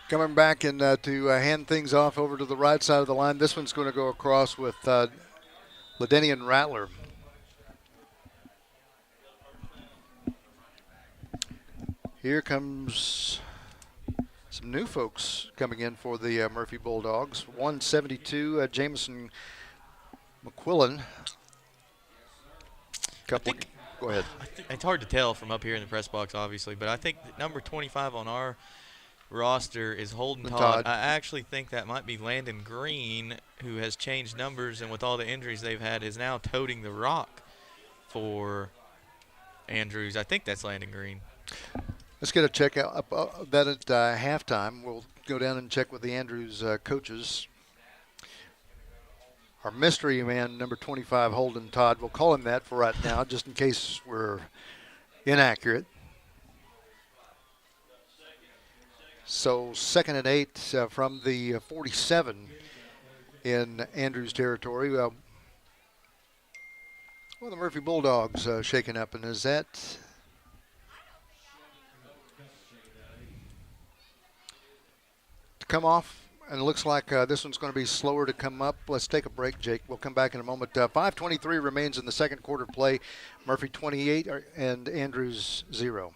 Coming back and to hand things off over to the right side of the line. This one's going to go across with Ladenian Rattler. Here comes some new folks coming in for the Murphy Bulldogs. 172, Jameson McQuillan. Go ahead. It's hard to tell from up here in the press box, obviously, but I think number 25 on our roster is Holden Todd. I actually think that might be Landon Green, who has changed numbers, and with all the injuries they've had, is now toting the rock for Andrews. I think that's Landon Green. Let's get a check out that at halftime. We'll go down and check with the Andrews coaches. Our mystery man, number 25, Holden Todd. We'll call him that for right now, just in case we're inaccurate. So 2nd and 8 from the 47 in Andrews territory. Well, the Murphy Bulldogs shaking up, and is that to come off? And it looks like this one's going to be slower to come up. Let's take a break, Jake. We'll come back in a moment. 5:23 remains in the second quarter play. Murphy 28 and Andrews 0.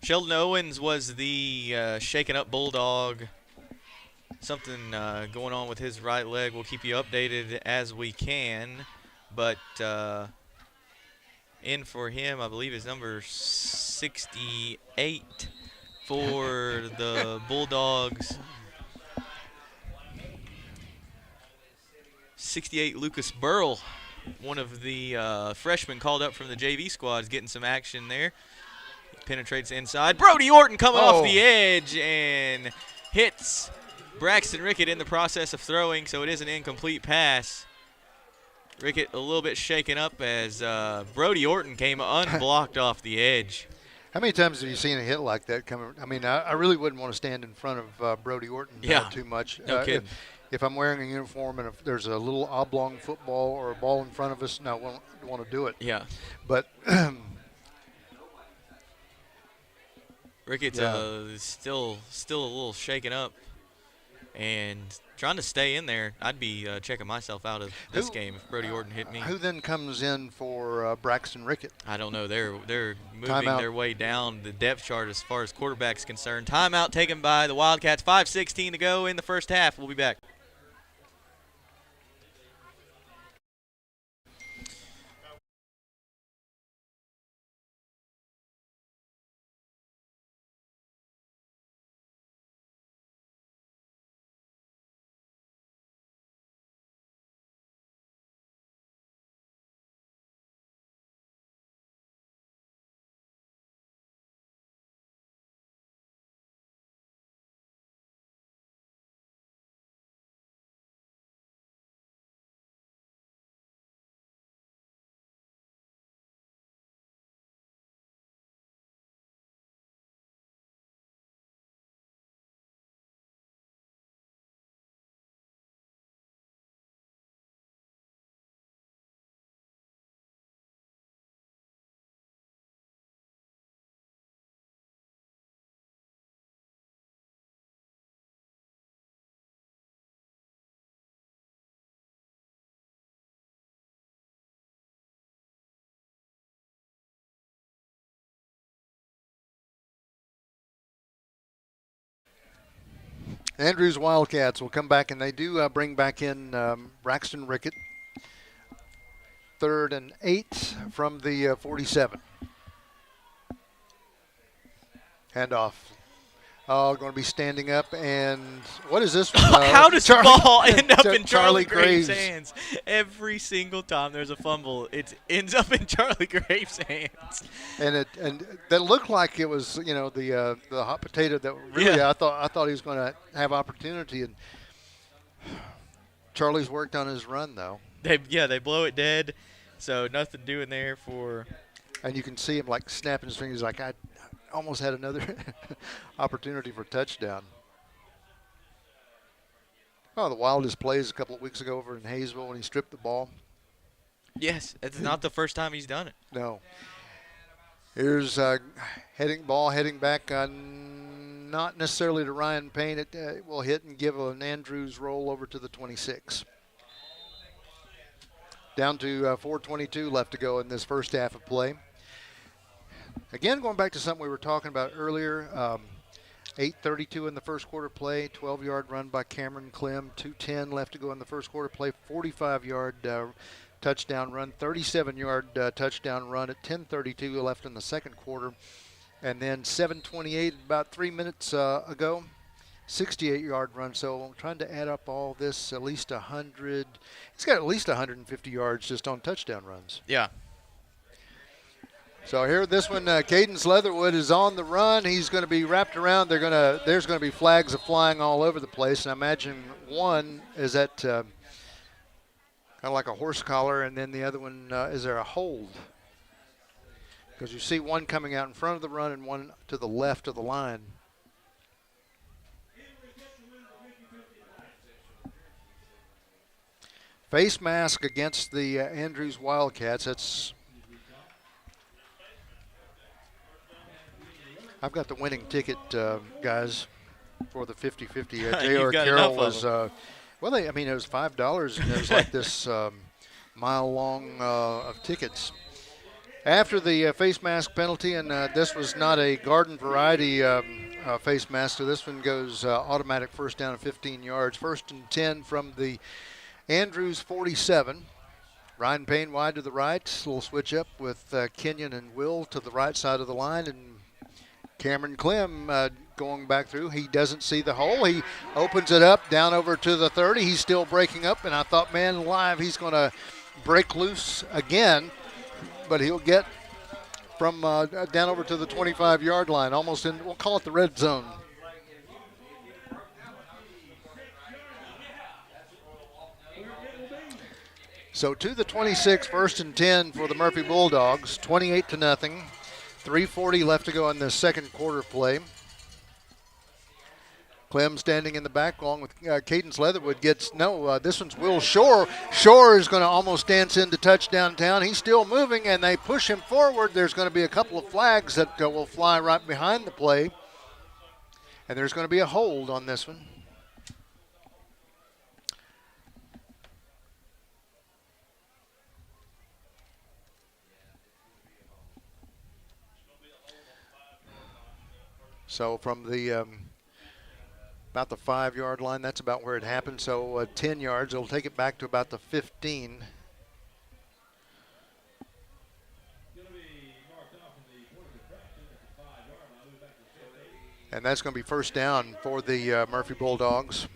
Sheldon Owens was the shaken up Bulldog. Something going on with his right leg. We'll keep you updated as we can. But in for him, I believe, is number 68 for the Bulldogs. 68, Lucas Burrell, one of the freshmen called up from the JV squad, is getting some action there. He penetrates inside. Brody Orton coming off the edge and hits Braxton Rickett in the process of throwing, so it is an incomplete pass. Rickett a little bit shaken up as Brody Orton came unblocked off the edge. How many times have you seen a hit like that coming? I mean, I really wouldn't want to stand in front of Brody Orton too much. No kidding. If I'm wearing a uniform and if there's a little oblong football or a ball in front of us, no, I won't want to do it. Yeah. But Rickett's still a little shaken up and trying to stay in there. I'd be checking myself out of this game if Brody Orton hit me. Who then comes in for Braxton Rickett? I don't know. They're moving their way down the depth chart as far as quarterback's concerned. Timeout taken by the Wildcats. 5:16 to go in the first half. We'll be back. Andrews Wildcats will come back, and they do bring back in Braxton Rickett. 3rd and 8 from the 47. Handoff. Going to be standing up, and what is this? How does the ball end up in Charlie Graves' Graves' hands? Every single time there's a fumble, it ends up in Charlie Graves' hands. And that looked like it was, the hot potato that really I thought he was going to have opportunity, and Charlie's worked on his run though. They blow it dead, so nothing doing there for. And you can see him like snapping his fingers, like I almost had another opportunity for a touchdown. Oh, the wildest plays a couple of weeks ago over in Hayesville when he stripped the ball. Yes, it's not the first time he's done it. No. Here's heading back, not necessarily to Ryan Payne. It will hit and give an Andrews roll over to the 26. Down to 4:22 left to go in this first half of play. Again, going back to something we were talking about earlier, 8:32 in the first quarter play, 12-yard run by Cameron Clem, 2:10 left to go in the first quarter play, 45-yard touchdown run, 37-yard touchdown run at 10:32 left in the second quarter, and then 7:28, about 3 minutes ago, 68-yard run. So I'm trying to add up all this, at least 100. He's got at least 150 yards just on touchdown runs. Yeah. So here, this one, Cadence Leatherwood is on the run. He's going to be wrapped around. There's going to be flags flying all over the place. And I imagine one is at kind of like a horse collar, and then the other one, is there a hold? Because you see one coming out in front of the run and one to the left of the line. Face mask against the Andrews Wildcats. I've got the winning ticket, guys, for the 50-50. J.R. Carroll was, it was $5, and it was like this mile long of tickets. After the face mask penalty, and this was not a garden variety face mask, so this one goes automatic first down at 15 yards. First and 10 from the Andrews 47. Ryan Payne wide to the right. A little switch up with Kenyon and Will to the right side of the line, and Cameron Clem going back through. He doesn't see the hole. He opens it up down over to the 30. He's still breaking up, and I thought, man, live, he's going to break loose again, but he'll get from down over to the 25-yard line, almost in, we'll call it the red zone. So to the 26, first and 10 for the Murphy Bulldogs, 28-0. 3:40 left to go in the second quarter play. Clem standing in the back along with Cadence Leatherwood gets, this one's Will Shore. Shore is going to almost dance into touchdown town. He's still moving, and they push him forward. There's going to be a couple of flags that will fly right behind the play. And there's going to be a hold on this one. So from the about the 5-yard line, that's about where it happened. So 10 yards, it'll take it back to about the 15. And that's going to be first down for the Murphy Bulldogs.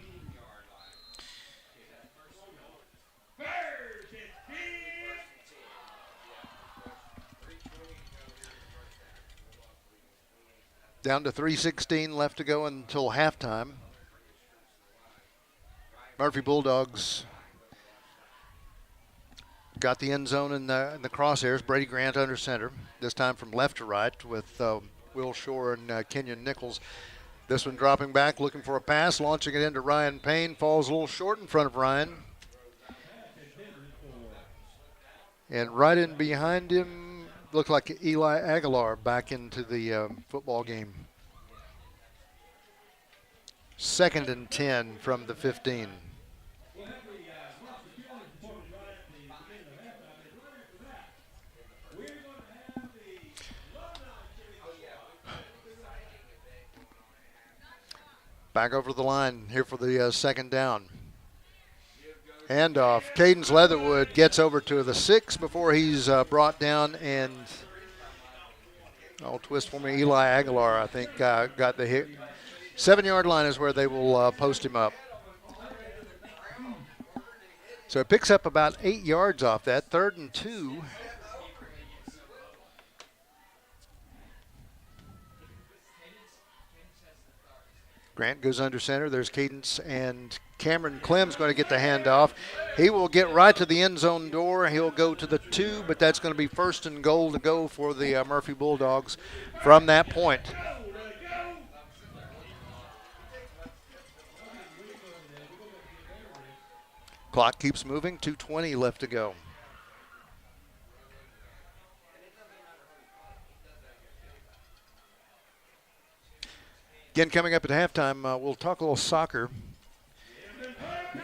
Down to 3:16 left to go until halftime. Murphy Bulldogs got the end zone in the crosshairs. Brady Grant under center, this time from left to right with Will Shore and Kenyon Nichols. This one dropping back, looking for a pass, launching it into Ryan Payne. Falls a little short in front of Ryan. And right in behind him, looked like Eli Aguilar back into the football game. Second and 10 from the 15. Back over the line here for the second down. Handoff. Cadence Leatherwood gets over to the 6 before he's brought down, and twist for me, Eli Aguilar, I think, got the hit. 7-yard line is where they will post him up. So it picks up about 8 yards off that. 3rd and 2. Grant goes under center. There's Cadence, and Cameron Clem's going to get the handoff. He will get right to the end zone door. He'll go to the 2, but that's going to be first and goal to go for the Murphy Bulldogs from that point. Clock keeps moving. 2:20 left to go. Again, coming up at halftime, we'll talk a little soccer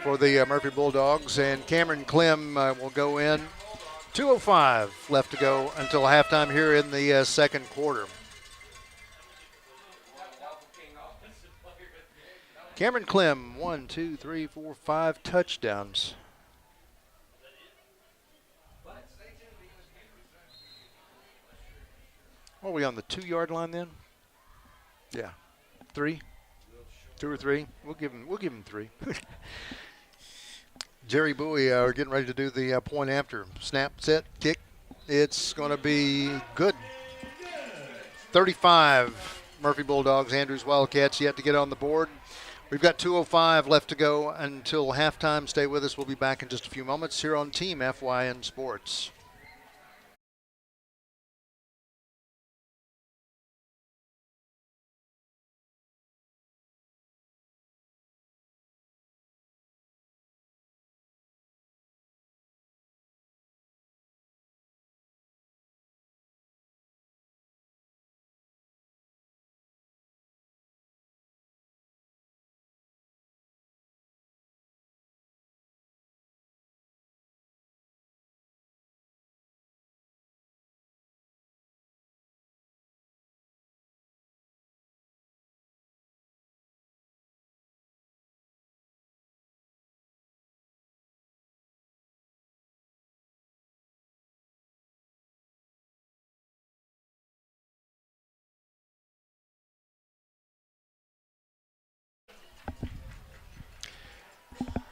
for the Murphy Bulldogs, and Cameron Clem will go in. 2:05 left to go until halftime here in the second quarter. Cameron Clem, 5 touchdowns. What are we on the 2-yard line then? Yeah. 3, 2 or 3. We'll give him 3. Jerry Bowie are getting ready to do the point after. Snap, set, kick. It's going to be good. 35 Murphy Bulldogs, Andrews Wildcats yet to get on the board. We've got 2:05 left to go until halftime. Stay with us. We'll be back in just a few moments here on Team FYN Sports.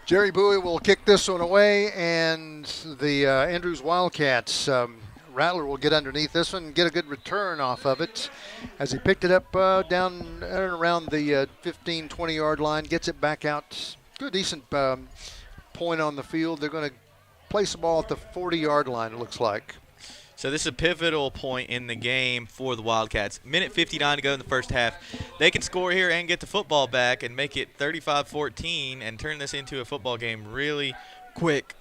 Jerry Bowie will kick this one away, and the Andrews Wildcats, Rattler will get underneath this one and get a good return off of it as he picked it up down and around the 15, 20-yard line, gets it back out to a decent point on the field. They're going to place the ball at the 40-yard line, it looks like. So this is a pivotal point in the game for the Wildcats. Minute 59 to go in the first half. They can score here and get the football back and make it 35-14 and turn this into a football game really quick.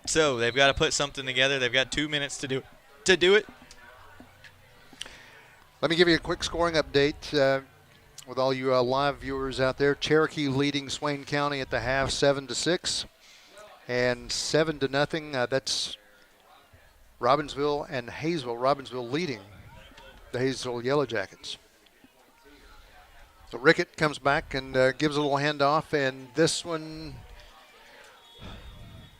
So they've got to put something together. They've got 2 minutes to do it. Let me give you a quick scoring update with all you live viewers out there. Cherokee leading Swain County at the half 7-6 and 7-0. That's Robbinsville and Hayesville. Robbinsville leading the Hayesville Yellow Jackets. So Rickett comes back and gives a little handoff, and this one,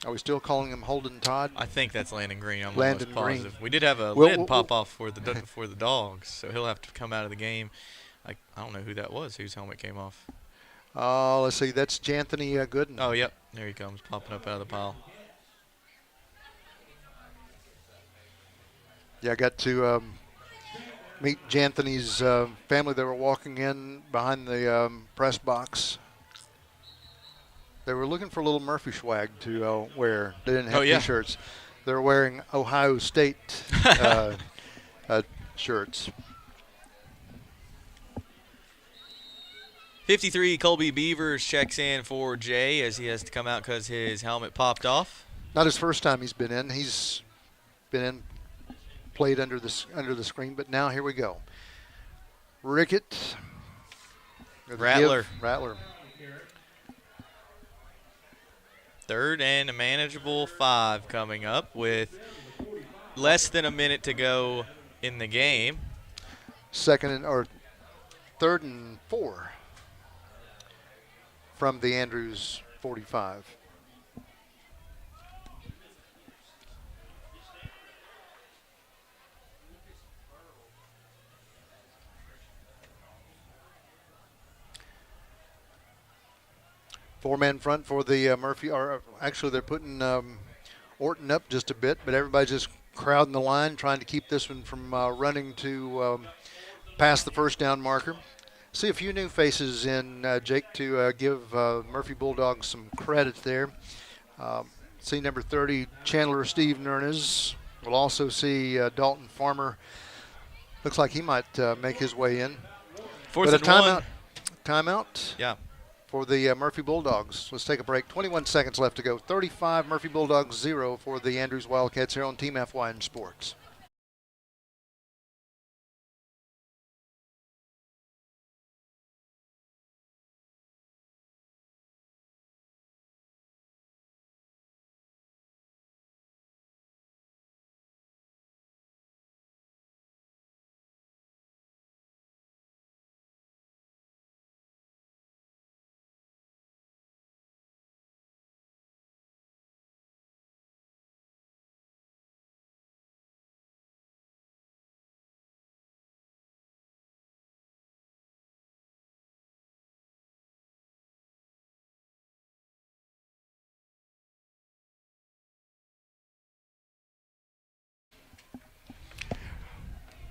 are we still calling him Holden Todd? I think that's Landon Green. I'm Landon almost positive. Green. We did have a lid pop off for the Dogs, so he'll have to come out of the game. I don't know who that was, whose helmet came off. Let's see. That's Janthony Gooden. Oh, yep. There he comes, popping up out of the pile. Yeah, I got to meet Janthony's family. They were walking in behind the press box. They were looking for a little Murphy swag to wear. They didn't have T-shirts. They were wearing Ohio State shirts. 53, Colby Beavers checks in for Jay as he has to come out because his helmet popped off. Not his first time he's been in. He's been in, played under the screen, but now here we go. Rickett. Rattler. Rattler. Third and a manageable 5 coming up with less than a minute to go in the game. Third and 4 from the Andrews 45. Four-man front for the Murphy. Or actually, they're putting Orton up just a bit, but everybody's just crowding the line, trying to keep this one from running to past the first down marker. See a few new faces in, Jake, to give Murphy Bulldogs some credit there. See number 30, Chandler Steve Nernez. We'll also see Dalton Farmer. Looks like he might make his way in. Fourth and one. Timeout. Yeah. For the Murphy Bulldogs. Let's take a break. 21 seconds left to go. 35 Murphy Bulldogs, 0 for the Andrews Wildcats here on Team FYN Sports.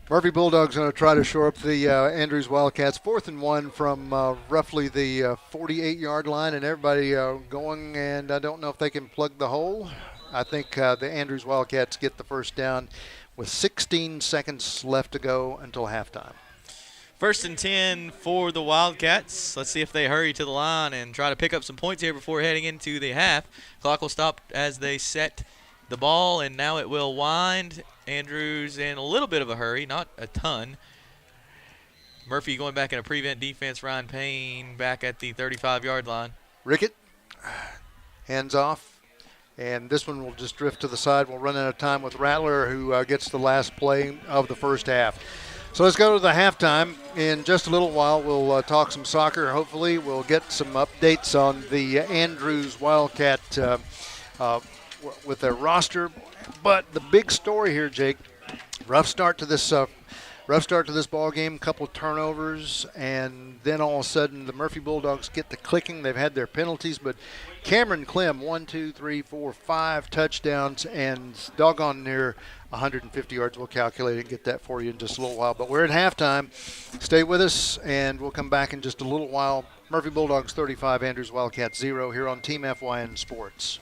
Murphy Bulldogs going to try to shore up the Andrews Wildcats. 4th and 1 from roughly the 48-yard line, and everybody going, and I don't know if they can plug the hole. I think the Andrews Wildcats get the first down with 16 seconds left to go until halftime. 1st and 10 for the Wildcats. Let's see if they hurry to the line and try to pick up some points here before heading into the half. Clock will stop as they set the ball, and now it will wind. Andrews in a little bit of a hurry, not a ton. Murphy going back in a prevent defense. Ryan Payne back at the 35-yard line. Rickett, hands off, and this one will just drift to the side. We'll run out of time with Rattler, who gets the last play of the first half. So let's go to the halftime. In just a little while, we'll talk some soccer. Hopefully, we'll get some updates on the Andrews Wildcat with their roster. But the big story here, Jake, rough start to this rough start to this ball game, couple turnovers, and then all of a sudden the Murphy Bulldogs get the clicking. They've had their penalties, but Cameron Clem, 5 touchdowns, and doggone near 150 yards. We'll calculate it and get that for you in just a little while. But we're at halftime. Stay with us, and we'll come back in just a little while. Murphy Bulldogs 35, Andrews Wildcats 0 here on Team FYN Sports.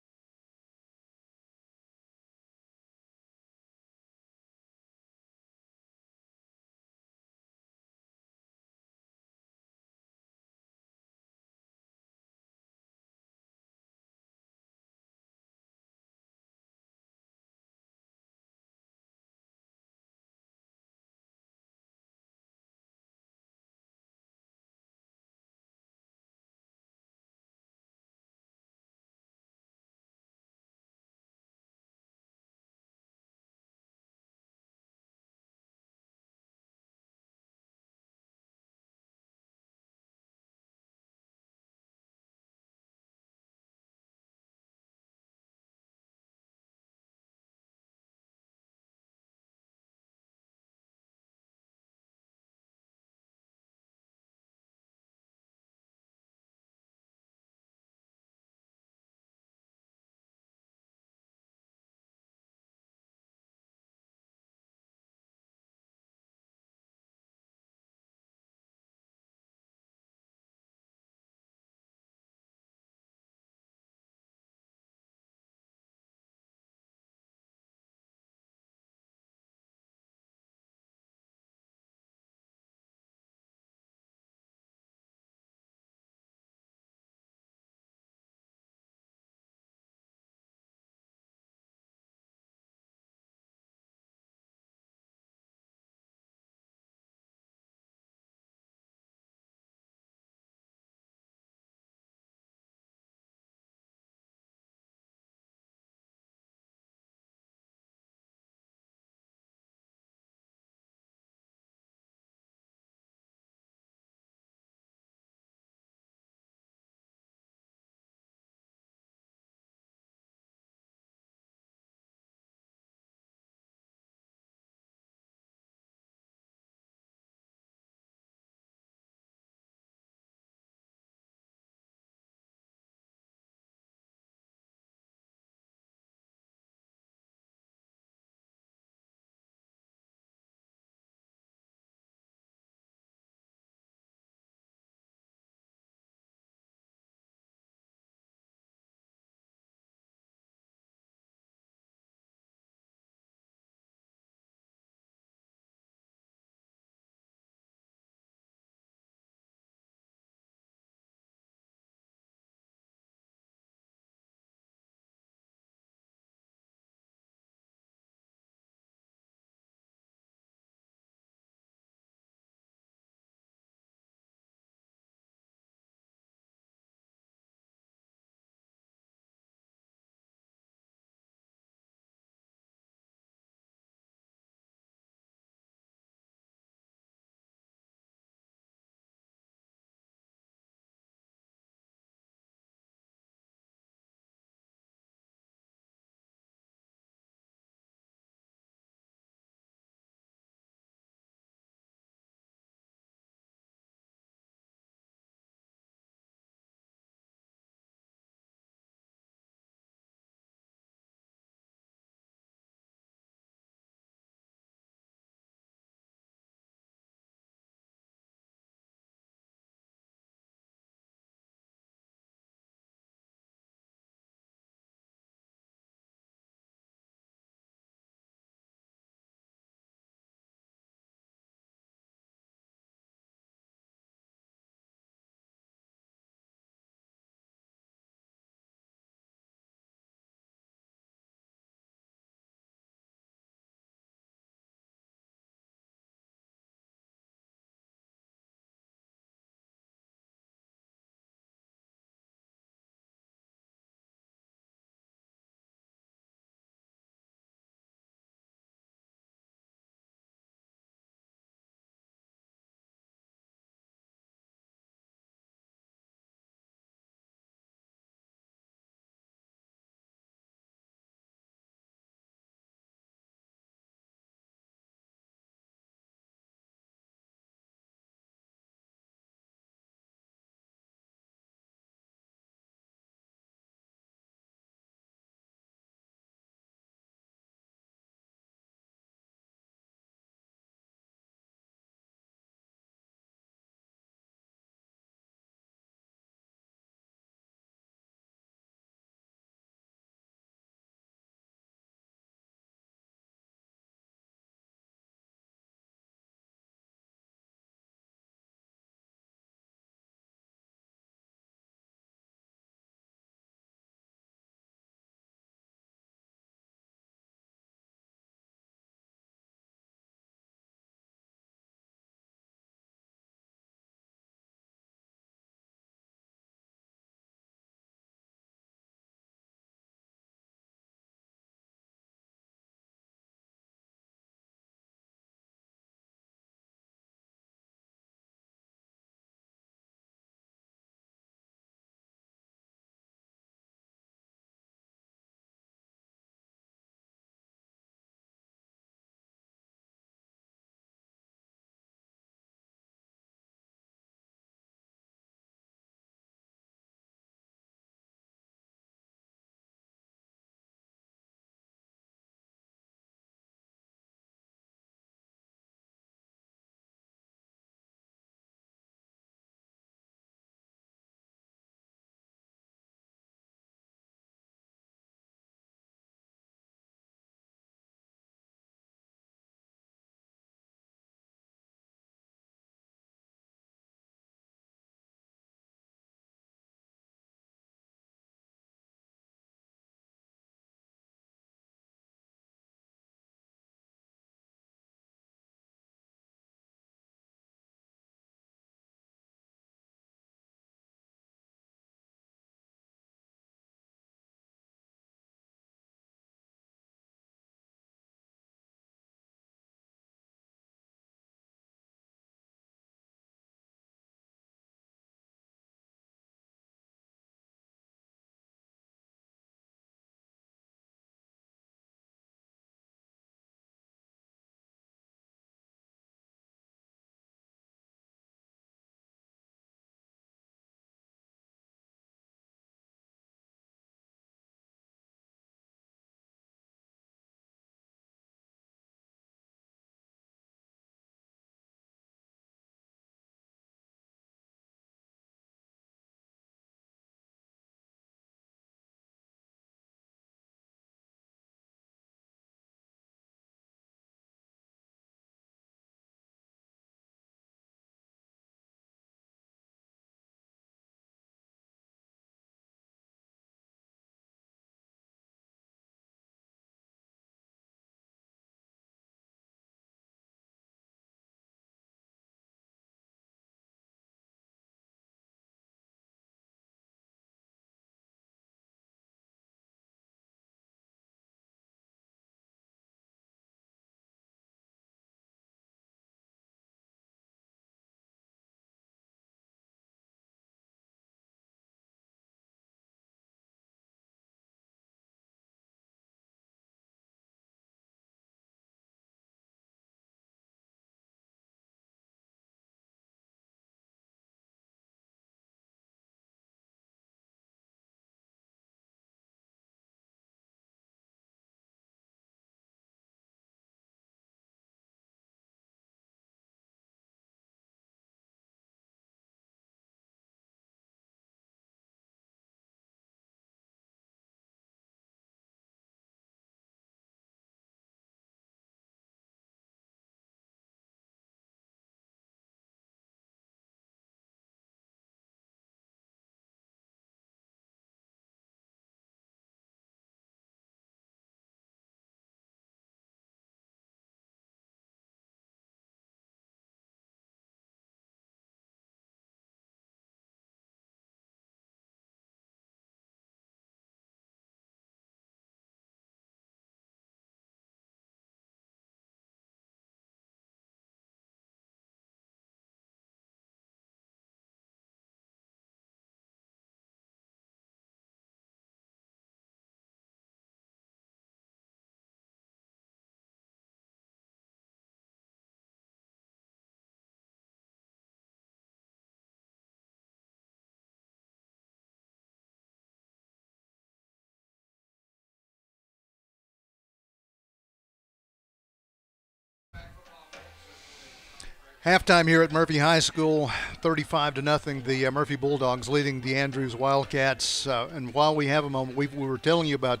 Halftime here at Murphy High School, 35-0. The Murphy Bulldogs leading the Andrews Wildcats. And while we have a moment, we were telling you about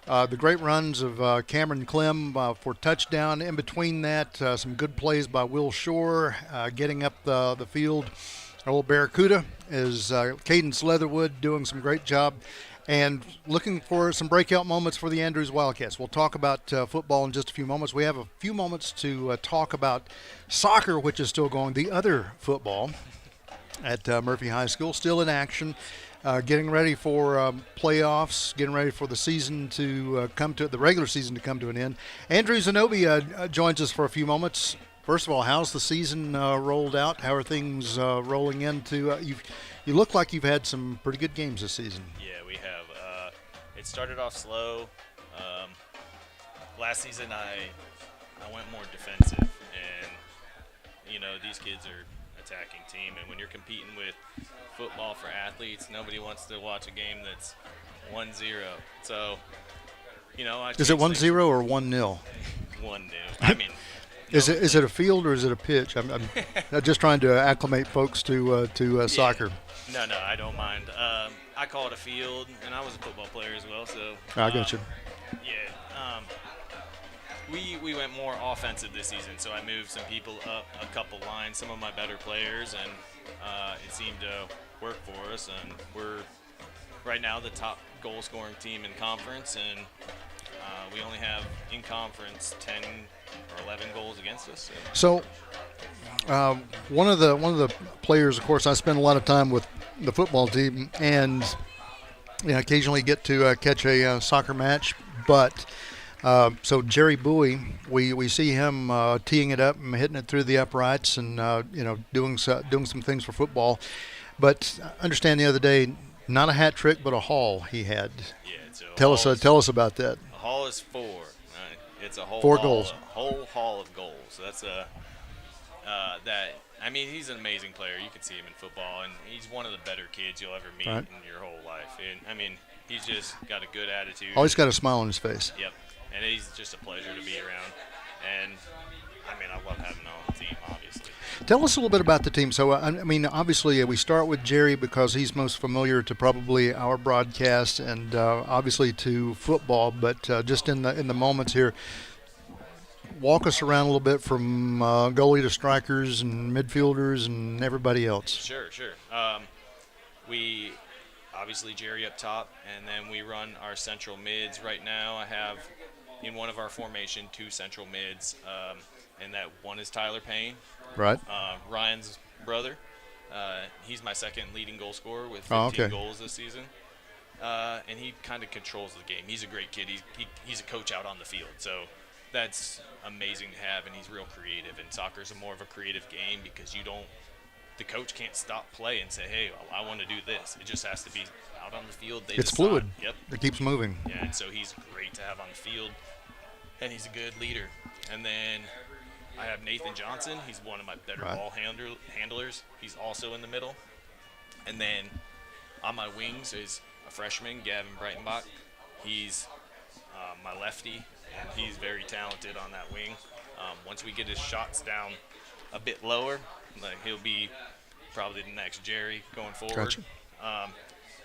the great runs of Cameron Clem for touchdown. In between that, some good plays by Will Shore, getting up the field. Our old Barracuda is Cadence Leatherwood doing some great job. And looking for some breakout moments for the Andrews Wildcats. We'll talk about football in just a few moments. We have a few moments to talk about soccer, which is still going. The other football at Murphy High School, still in action, getting ready for playoffs, getting ready for the season to the regular season to come to an end. Andrew Zenobia joins us for a few moments. First of all, how's the season rolled out? How are things rolling into? You look like you've had some pretty good games this season. Yeah, we have. It started off slow. Last season, I went more defensive, and these kids are attacking team, and when you're competing with football for athletes, nobody wants to watch a game that's 1-0. So, Is it 1-0 or 1-0? 1-0. I mean. Is it a field or is it a pitch? I'm just trying to acclimate folks to soccer. No, I don't mind. I call it a field, and I was a football player as well, so. I got you. Yeah. We went more offensive this season, so I moved some people up a couple lines, some of my better players, and it seemed to work for us. And we're right now the top goal-scoring team in conference, and we only have in conference 10 or 11 goals against us. So one of the players, of course, I spend a lot of time with the football team, and occasionally get to catch a soccer match. But so Jerry Bowie, we see him teeing it up and hitting it through the uprights, and doing some things for football. But understand the other day, not a hat trick, but a haul he had. Yeah. So tell us about that. A haul is 4. It's a whole 4 haul, goals. A whole haul of goals. So that's he's an amazing player. You can see him in football, and he's one of the better kids you'll ever meet in your whole life. And he's just got a good attitude. Always got a smile on his face. Yep. And he's just a pleasure to be around. And I love having him on the team, obviously. Tell us a little bit about the team. So, obviously, we start with Jerry because he's most familiar to probably our broadcast and obviously to football. But just in the moments here, walk us around a little bit from goalie to strikers and midfielders and everybody else. Sure. We obviously Jerry up top, and then we run our central mids. Right now, I have in one of our formation 2 central mids, and that one is Tyler Payne. Right. Ryan's brother. He's my second leading goal scorer with 15 goals this season. And he kind of controls the game. He's a great kid. He's a coach out on the field. So that's amazing to have, and he's real creative. And soccer's more of a creative game because the coach can't stop play and say, hey, I want to do this. It just has to be out on the field. It's fluid. Yep. It keeps moving. Yeah, and so he's great to have on the field, and he's a good leader. And then I have Nathan Johnson. He's one of my better ball handlers. He's also in the middle. And then on my wings is a freshman, Gavin Breitenbach. He's my lefty, and he's very talented on that wing. Once we get his shots down a bit lower, he'll be probably the next Jerry going forward. Gotcha.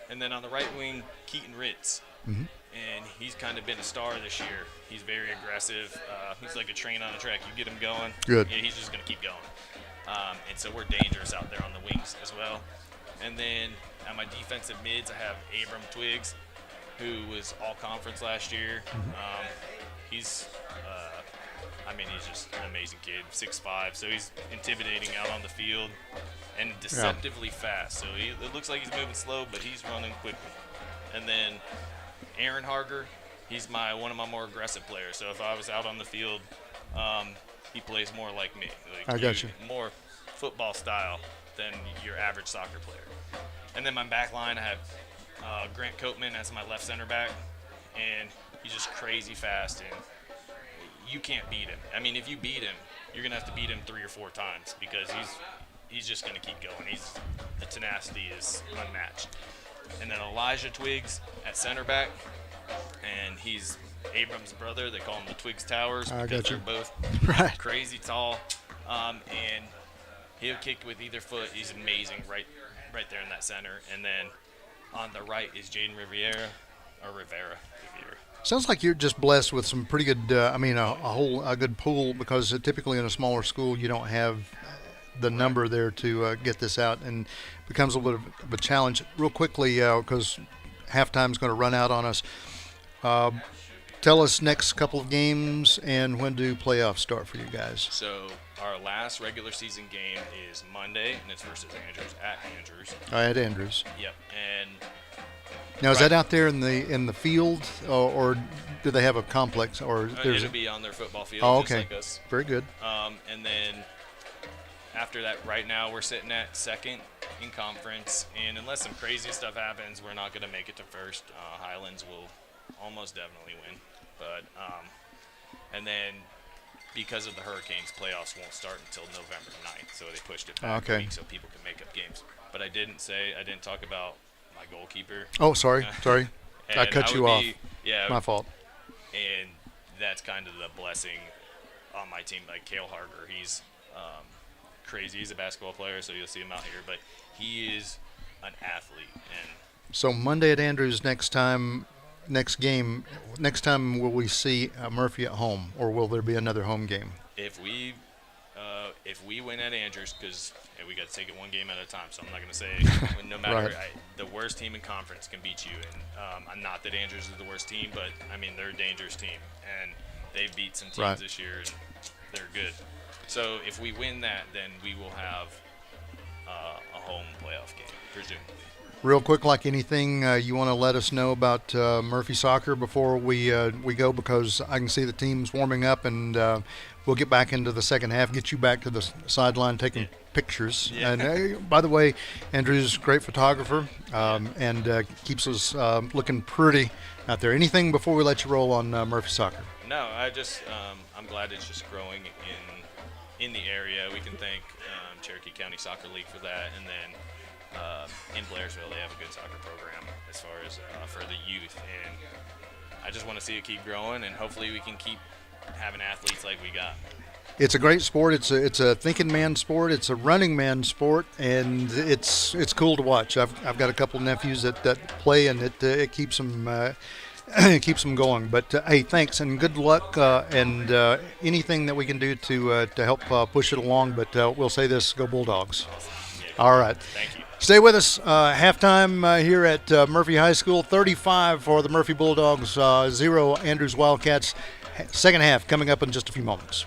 And then on the right wing, Keaton Ritz. Mm-hmm. And he's kind of been a star this year. He's very aggressive. He's like a train on a track. You get him going, good. Yeah, he's just going to keep going. And so we're dangerous out there on the wings as well. And then at my defensive mids, I have Abram Twiggs, who was all-conference last year. He's just an amazing kid, 6'5", so he's intimidating out on the field and deceptively fast. So it looks like he's moving slow, but he's running quickly. And then Aaron Harger, he's one of my more aggressive players. So if I was out on the field, he plays more like me. I got you. More football style than your average soccer player. And then my back line, I have Grant Coatman as my left center back, and he's just crazy fast, and you can't beat him. I mean, if you beat him, you're going to have to beat him 3 or 4 times because he's just going to keep going. The tenacity is unmatched. And then Elijah Twiggs at center back, and he's Abram's brother. They call him the Twiggs Towers because they're both crazy tall. And He'll kick with either foot. He's amazing right there in that center. And then on the right is Jaden Rivera. Sounds like you're just blessed with some pretty good. A good pool, because typically in a smaller school you don't have the number there to get this out, and becomes a little bit of a challenge. Real quickly, because halftime's going to run out on us. Tell us next couple of games and when do playoffs start for you guys? So our last regular season game is Monday, and it's versus Andrews at Andrews. At Andrews. Yep. And now is that out there in the field, or do they have a complex, or there's it'll be on their football field? Oh, okay. Just like us. Very good. And then after that, right now we're sitting at second in conference, and unless some crazy stuff happens, we're not going to make it to first. Highlands will almost definitely win, but and then because of the Hurricanes, playoffs won't start until November 9th, so they pushed it back a week so people can make up games. But I didn't talk about my goalkeeper. Oh, sorry. I cut you off. Yeah, my fault. And that's kind of the blessing on my team. Like Cale Harger, he's crazy. He's a basketball player, so you'll see him out here. But he is an athlete. And so Monday at Andrews next time will we see Murphy at home, or will there be another home game? If we win at Andrews, because we got to take it one game at a time, so I'm not going to say no matter Right. The worst team in conference can beat you. And I'm not that Andrews is the worst team, but I mean they're a dangerous team, and they've beat some teams this year, and they're good. So if we win that, then we will have a home playoff game, presumably. Real quick, like anything, you want to let us know about Murphy Soccer before we go, because I can see the team's warming up, and we'll get back into the second half, get you back to the sideline taking pictures. Yeah. And by the way, Andrew's a great photographer, and keeps us looking pretty out there. Anything before we let you roll on Murphy Soccer? No, I'm glad it's just growing in the area. We can thank Cherokee County Soccer League for that, and then in Blairsville they have a good soccer program as far as for the youth, and I just want to see it keep growing, and hopefully we can keep having athletes like we got. It's a great sport. It's a thinking man sport. It's a running man sport, and it's cool to watch. I've got a couple of nephews that play, and it keeps them it keeps them going. But hey, thanks and good luck, and anything that we can do to help push it along. But we'll say this: Go Bulldogs! Yeah, All right. thank you. Stay with us. Halftime here at Murphy High School. 35 for the Murphy Bulldogs, 0 Andrews Wildcats. Second half coming up in just a few moments.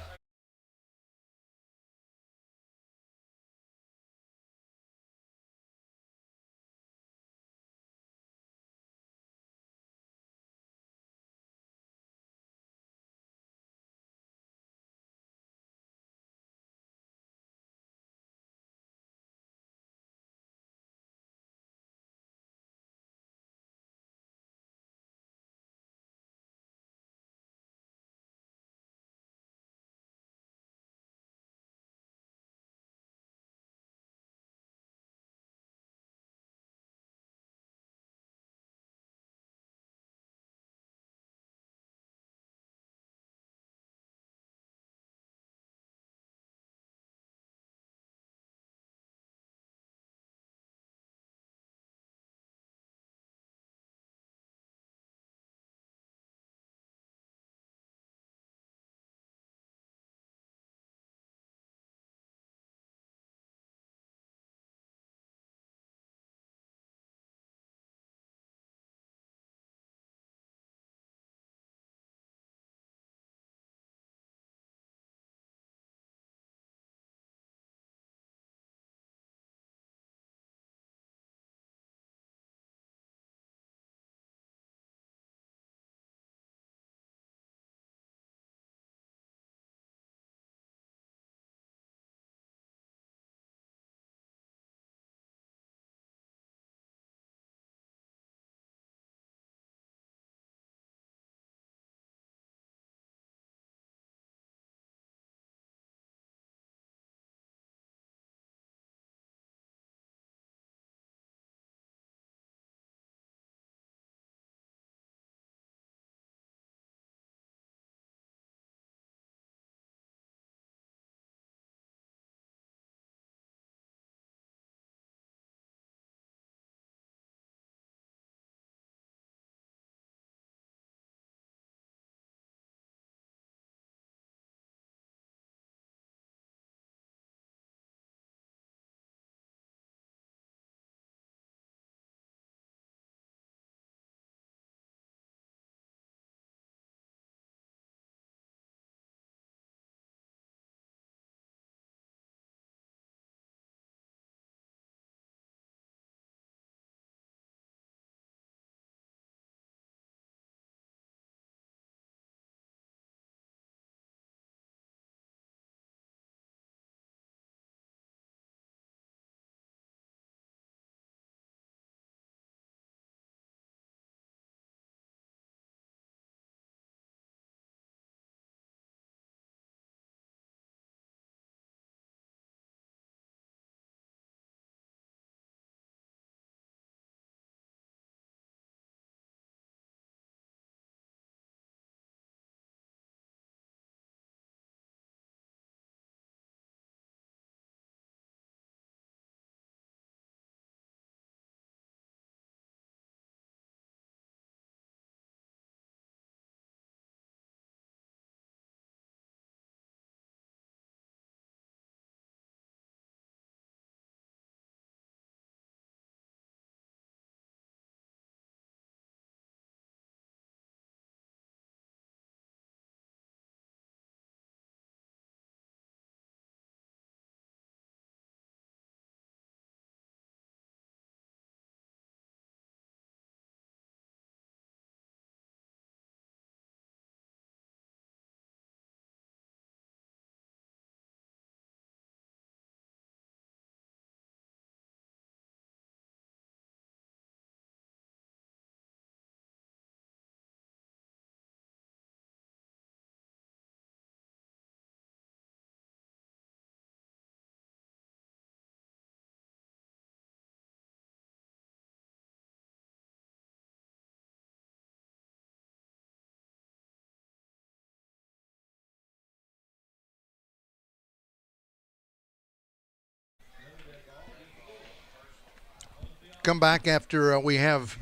come back after we have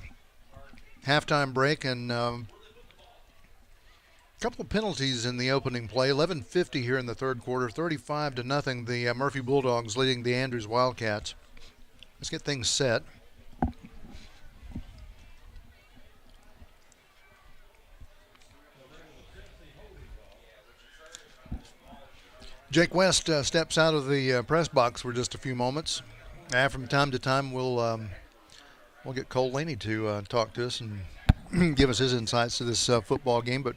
halftime break and a couple of penalties in the opening play. 11:50 here in the third quarter, 35-0. The Murphy Bulldogs leading the Andrews Wildcats. Let's get things set. Jake West steps out of the press box for just a few moments. From time to time, we'll get Cole Laney to talk to us and give us his insights to this football game. But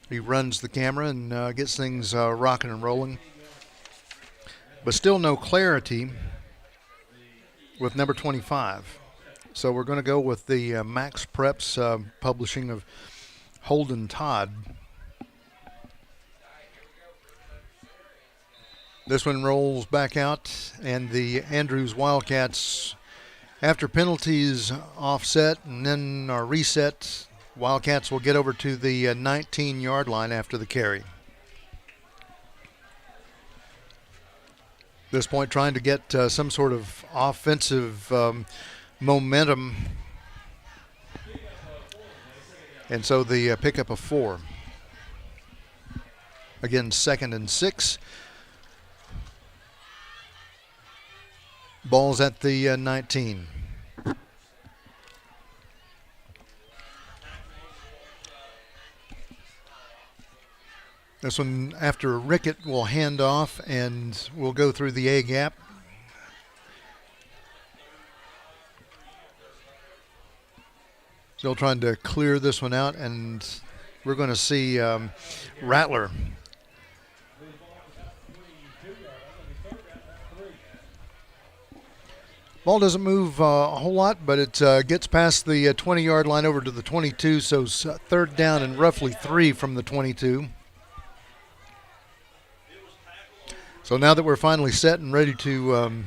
he runs the camera and gets things rocking and rolling. But still no clarity with number 25. So we're going to go with the Max Preps publishing of Holden Todd. This one rolls back out, and the Andrews Wildcats, after penalties, offset and then are reset. Wildcats will get over to the 19-yard line after the carry. This point, trying to get some sort of offensive momentum, and so the pickup of 4. Again, 2nd and 6. Ball's at the 19. This one, after Rickett, will hand off and we'll go through the A gap. Still trying to clear this one out, and we're going to see Rattler. Ball doesn't move a whole lot, but it gets past the 20-yard line over to the 22, so third down and roughly 3 from the 22. So now that we're finally set and ready to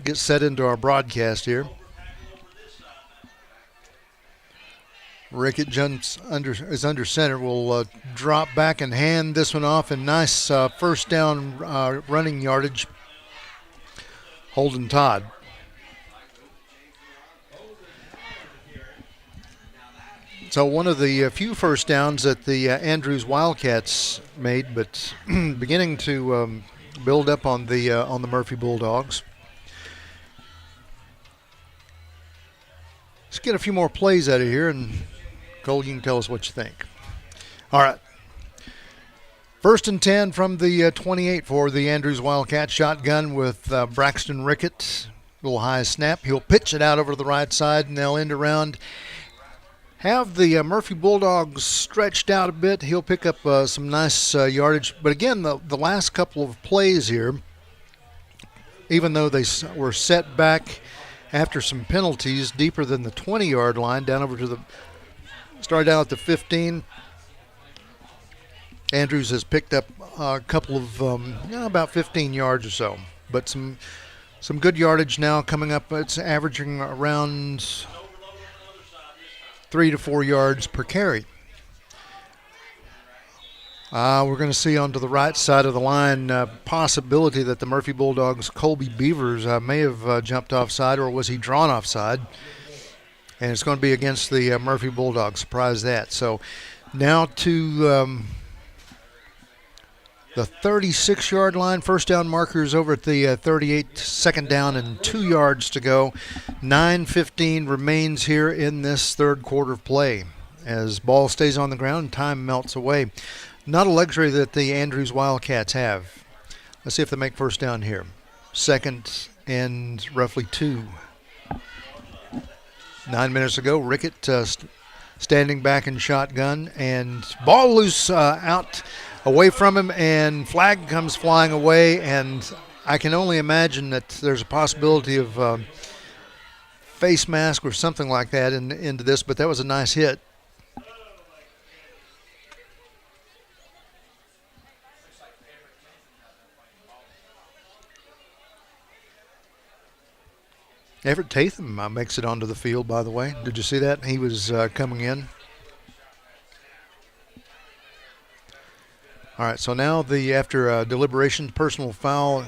get set into our broadcast here, Rickett is under center. We'll drop back and hand this one off, and nice first down running yardage. Holden Todd. So one of the few first downs that the Andrews Wildcats made, but beginning to build up on the Murphy Bulldogs. Let's get a few more plays out of here, and Cole, you can tell us what you think. All right. 1st and 10 from the 28 for the Andrews Wildcats. Shotgun with Braxton Rickett. Little high snap. He'll pitch it out over to the right side, and they'll end around. Have the Murphy Bulldogs stretched out a bit. He'll pick up some nice yardage. But again, the last couple of plays here, even though they were set back after some penalties deeper than the 20-yard line, down over to the, started out at the 15. Andrews has picked up a couple of, about 15 yards or so. But some good yardage now coming up. It's averaging around 3 to 4 yards per carry. We're going to see onto the right side of the line possibility that the Murphy Bulldogs' Colby Beavers may have jumped offside, or was he drawn offside? And it's going to be against the Murphy Bulldogs. Surprise that. So now to the 36-yard line. First down markers over at the 38, 2nd down and 2 yards to go. 9:15 remains here in this third quarter of play. As ball stays on the ground and time melts away. Not a luxury that the Andrews Wildcats have. Let's see if they make first down here. 2nd and roughly 2. 9 minutes ago, Rickett standing back in shotgun, and ball loose out away from him, and flag comes flying away, and I can only imagine that there's a possibility of face mask or something like that into this, but that was a nice hit. Everett Tatham makes it onto the field, by the way. Did you see that? He was coming in. All right, so now after deliberation, personal foul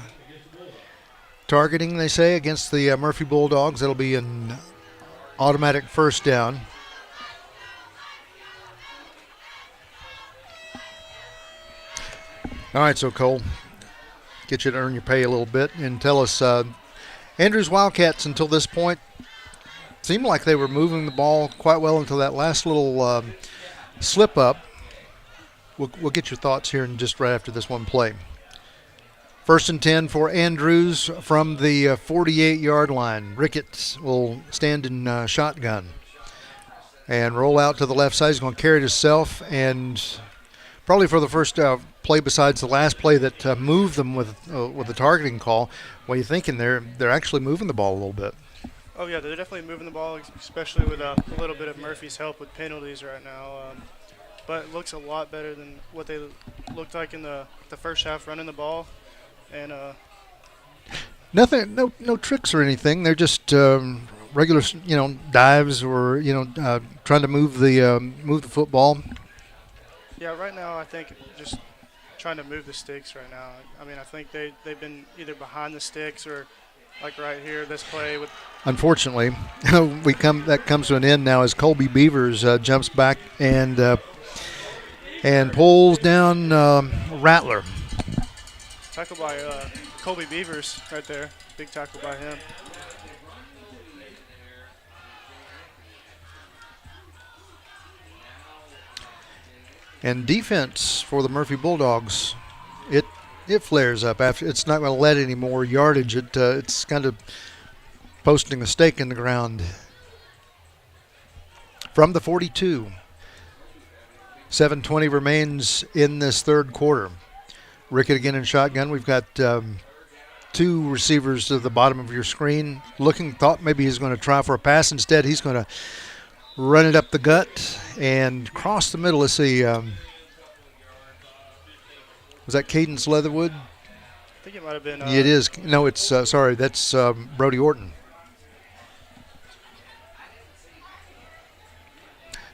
targeting, they say, against the Murphy Bulldogs. That'll be an automatic first down. All right, so Cole, get you to earn your pay a little bit and tell us, Andrews Wildcats until this point seemed like they were moving the ball quite well until that last little slip up. We'll get your thoughts here in just right after this one play. 1st and 10 for Andrews from the 48-yard line. Ricketts will stand in shotgun and roll out to the left side. He's going to carry it himself, and probably for the first play besides the last play that moved them with the targeting call, what are you thinking? They're actually moving the ball a little bit. Oh, yeah, they're definitely moving the ball, especially with a little bit of Murphy's help with penalties right now. But it looks a lot better than what they looked like in the first half running the ball. And nothing, no tricks or anything. They're just regular, dives or trying to move the football. Yeah, right now I think just trying to move the sticks right now. I mean, I think they've been either behind the sticks or like right here, this play with. Unfortunately, that comes to an end now as Colby Beavers jumps back and pulls down Rattler. Tackle by Colby Beavers right there. Big tackle by him. And defense for the Murphy Bulldogs, it flares up after. It's not going to let any more yardage. It's kind of posting a stake in the ground from the 42. 7:20 remains in this third quarter. Rickett again in shotgun. We've got two receivers to the bottom of your screen. Thought maybe he's going to try for a pass. Instead, he's going to run it up the gut and cross the middle. Let's see. Was that Cadence Leatherwood? I think it might have been. It is. No, it's sorry. That's Brody Orton.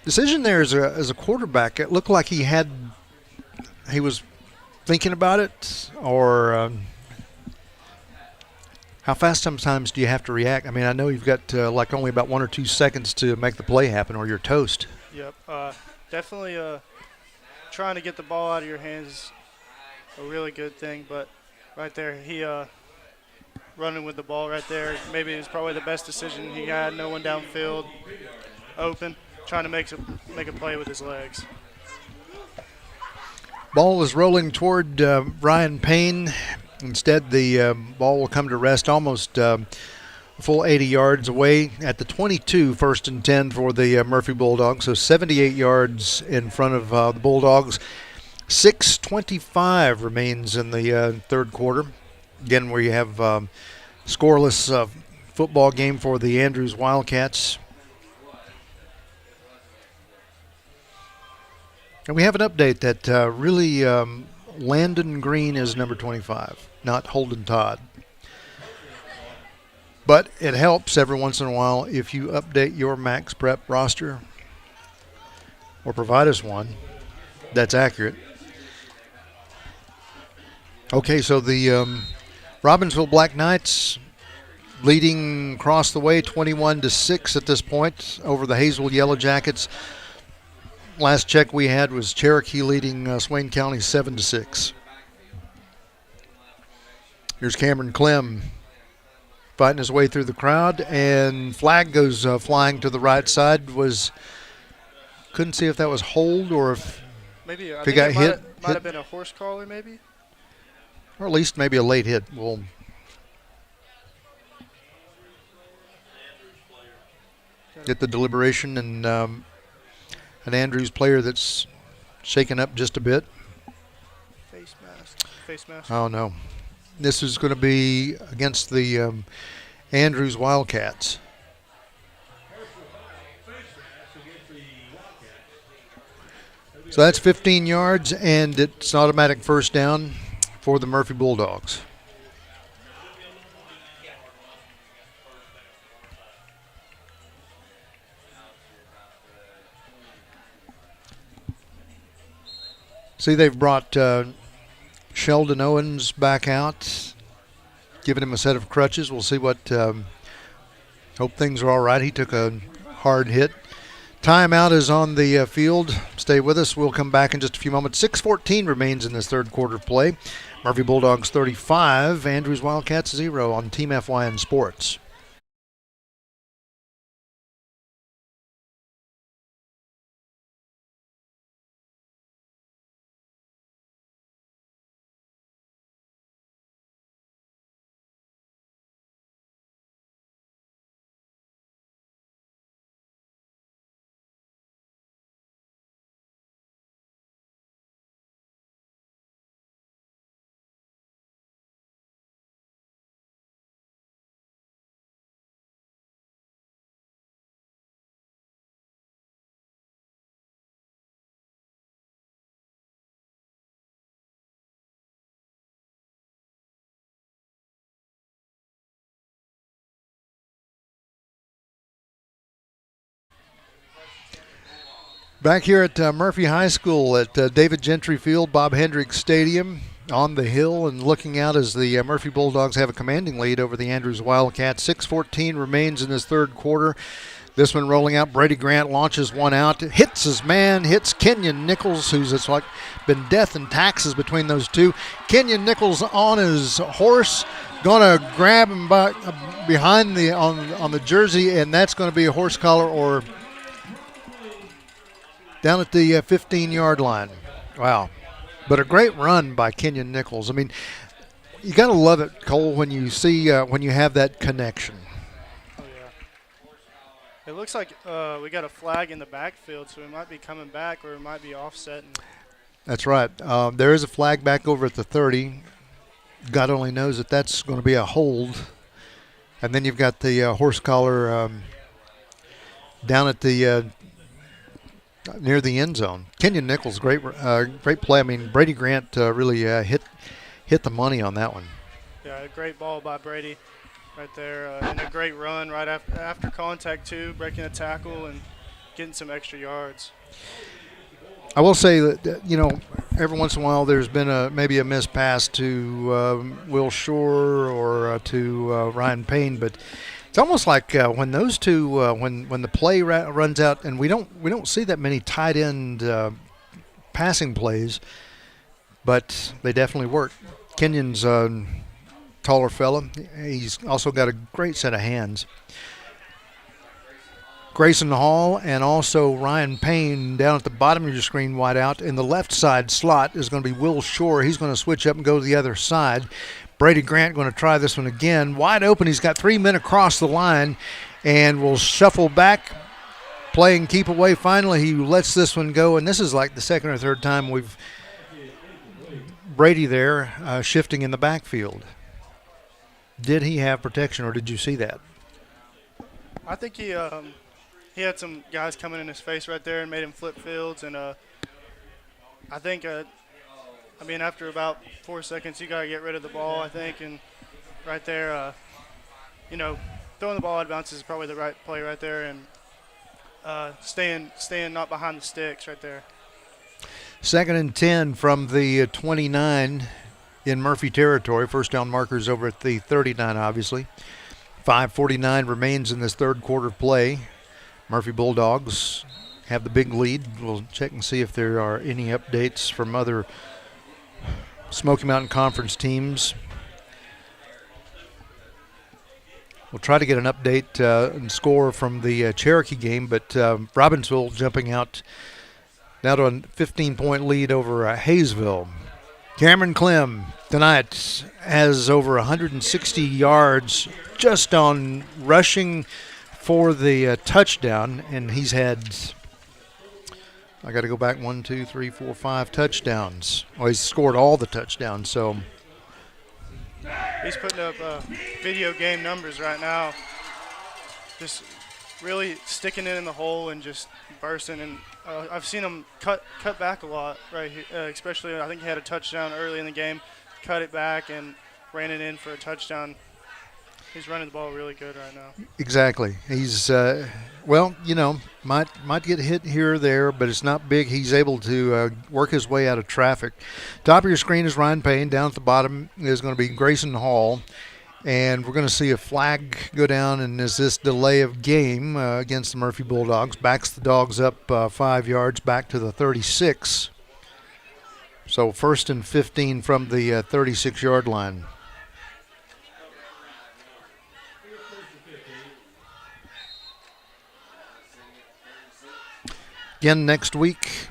Decision there as a quarterback. It looked like he was thinking about it, or how fast sometimes do you have to react? I mean, I know you've got like only about 1 or 2 seconds to make the play happen, or you're toast. Yep, definitely trying to get the ball out of your hands is a really good thing, but right there, he running with the ball right there, maybe it was probably the best decision he had. No one downfield, open, trying to make a play with his legs. Ball is rolling toward Ryan Payne. Instead, the ball will come to rest almost a full 80 yards away at the 22, 1st and 10 for the Murphy Bulldogs. So 78 yards in front of the Bulldogs. 6:25 remains in the third quarter. Again, we have scoreless football game for the Andrews Wildcats. And we have an update that really Landon Green is number 25, not Holden Todd. But it helps every once in a while if you update your Max Prep roster or provide us one that's accurate. Okay, so the Robbinsville Black Knights leading across the way 21-6 at this point over the Hazel Yellow Jackets. Last check we had was Cherokee leading Swain County 7-6. Here's Cameron Clem fighting his way through the crowd, and flag goes flying to the right side. Couldn't see if that was hold or if Maybe he got hit. Might have been a horse collar, maybe. Or at least maybe a late hit. We'll get the deliberation, and an Andrews player that's shaken up just a bit. Face mask. Oh, no. This is going to be against the Andrews Wildcats. So that's 15 yards, and it's an automatic first down for the Murphy Bulldogs. See, they've brought Sheldon Owens back out, giving him a set of crutches. We'll see what. Hope things are all right. He took a hard hit. Timeout is on the field. Stay with us. We'll come back in just a few moments. 6:14 remains in this third quarter play. Murphy Bulldogs 35, Andrews Wildcats 0 on Team FYN Sports. Back here at Murphy High School at David Gentry Field, Bob Hendricks Stadium, on the hill and looking out as the Murphy Bulldogs have a commanding lead over the Andrews Wildcats. 6:14 remains in this third quarter. This one rolling out. Brady Grant launches one out, hits his man, hits Kenyon Nichols, who's it's like been death and taxes between those two. Kenyon Nichols on his horse, gonna grab him behind the on the jersey, and that's going to be a horse collar or down at the 15-yard line. Wow. But a great run by Kenyon Nichols. I mean, you got to love it, Cole, when you see when you have that connection. Oh, yeah. It looks like we got a flag in the backfield, so we might be coming back or it might be offsetting. That's right. There is a flag back over at the 30. God only knows that that's going to be a hold. And then you've got the horse collar down at the near the end zone. Kenyon Nichols, great play. I mean, Brady Grant really hit the money on that one. Yeah, a great ball by Brady right there, and a great run right after contact too, breaking a tackle and getting some extra yards. I will say that every once in a while there's been maybe a missed pass to Will Shore or to Ryan Payne, but it's almost like when those two, when the play runs out, and we don't see that many tight end passing plays, but they definitely work. Kenyon's a taller fella. He's also got a great set of hands. Grayson Hall and also Ryan Payne down at the bottom of your screen wide out. In the left side slot is going to be Will Shore. He's going to switch up and go to the other side. Brady Grant going to try this one again. Wide open. He's got 3 men across the line and will shuffle back, playing keep away. Finally, he lets this one go, and this is like the second or third time we've Brady there shifting in the backfield. Did he have protection, or did you see that? I think he had some guys coming in his face right there and made him flip fields, and I think after about 4 seconds, you got to get rid of the ball, I think. And right there, throwing the ball out of bounds is probably the right play right there. And staying not behind the sticks right there. 2nd and 10 from the 29 in Murphy territory. First down markers over at the 39, obviously. 5:49 remains in this third quarter play. Murphy Bulldogs have the big lead. We'll check and see if there are any updates from other Smoky Mountain Conference teams. We'll try to get an update and score from the Cherokee game, but Robbinsville jumping out now to a 15-point lead over Hayesville. Cameron Clem tonight has over 160 yards just on rushing for the touchdown, and he's had, I got to go back, 5 touchdowns. Well, he's scored all the touchdowns, so. He's putting up video game numbers right now. Just really sticking it in the hole and just bursting. And I've seen him cut back a lot right here, especially I think he had a touchdown early in the game, cut it back and ran it in for a touchdown. He's running the ball really good right now. Exactly. He's, might get hit here or there, but it's not big. He's able to work his way out of traffic. Top of your screen is Ryan Payne. Down at the bottom is going to be Grayson Hall. And we're going to see a flag go down, and is this delay of game against the Murphy Bulldogs. Backs the Dogs up 5 yards back to the 36. So 1st and 15 from the 36-yard line. Again next week,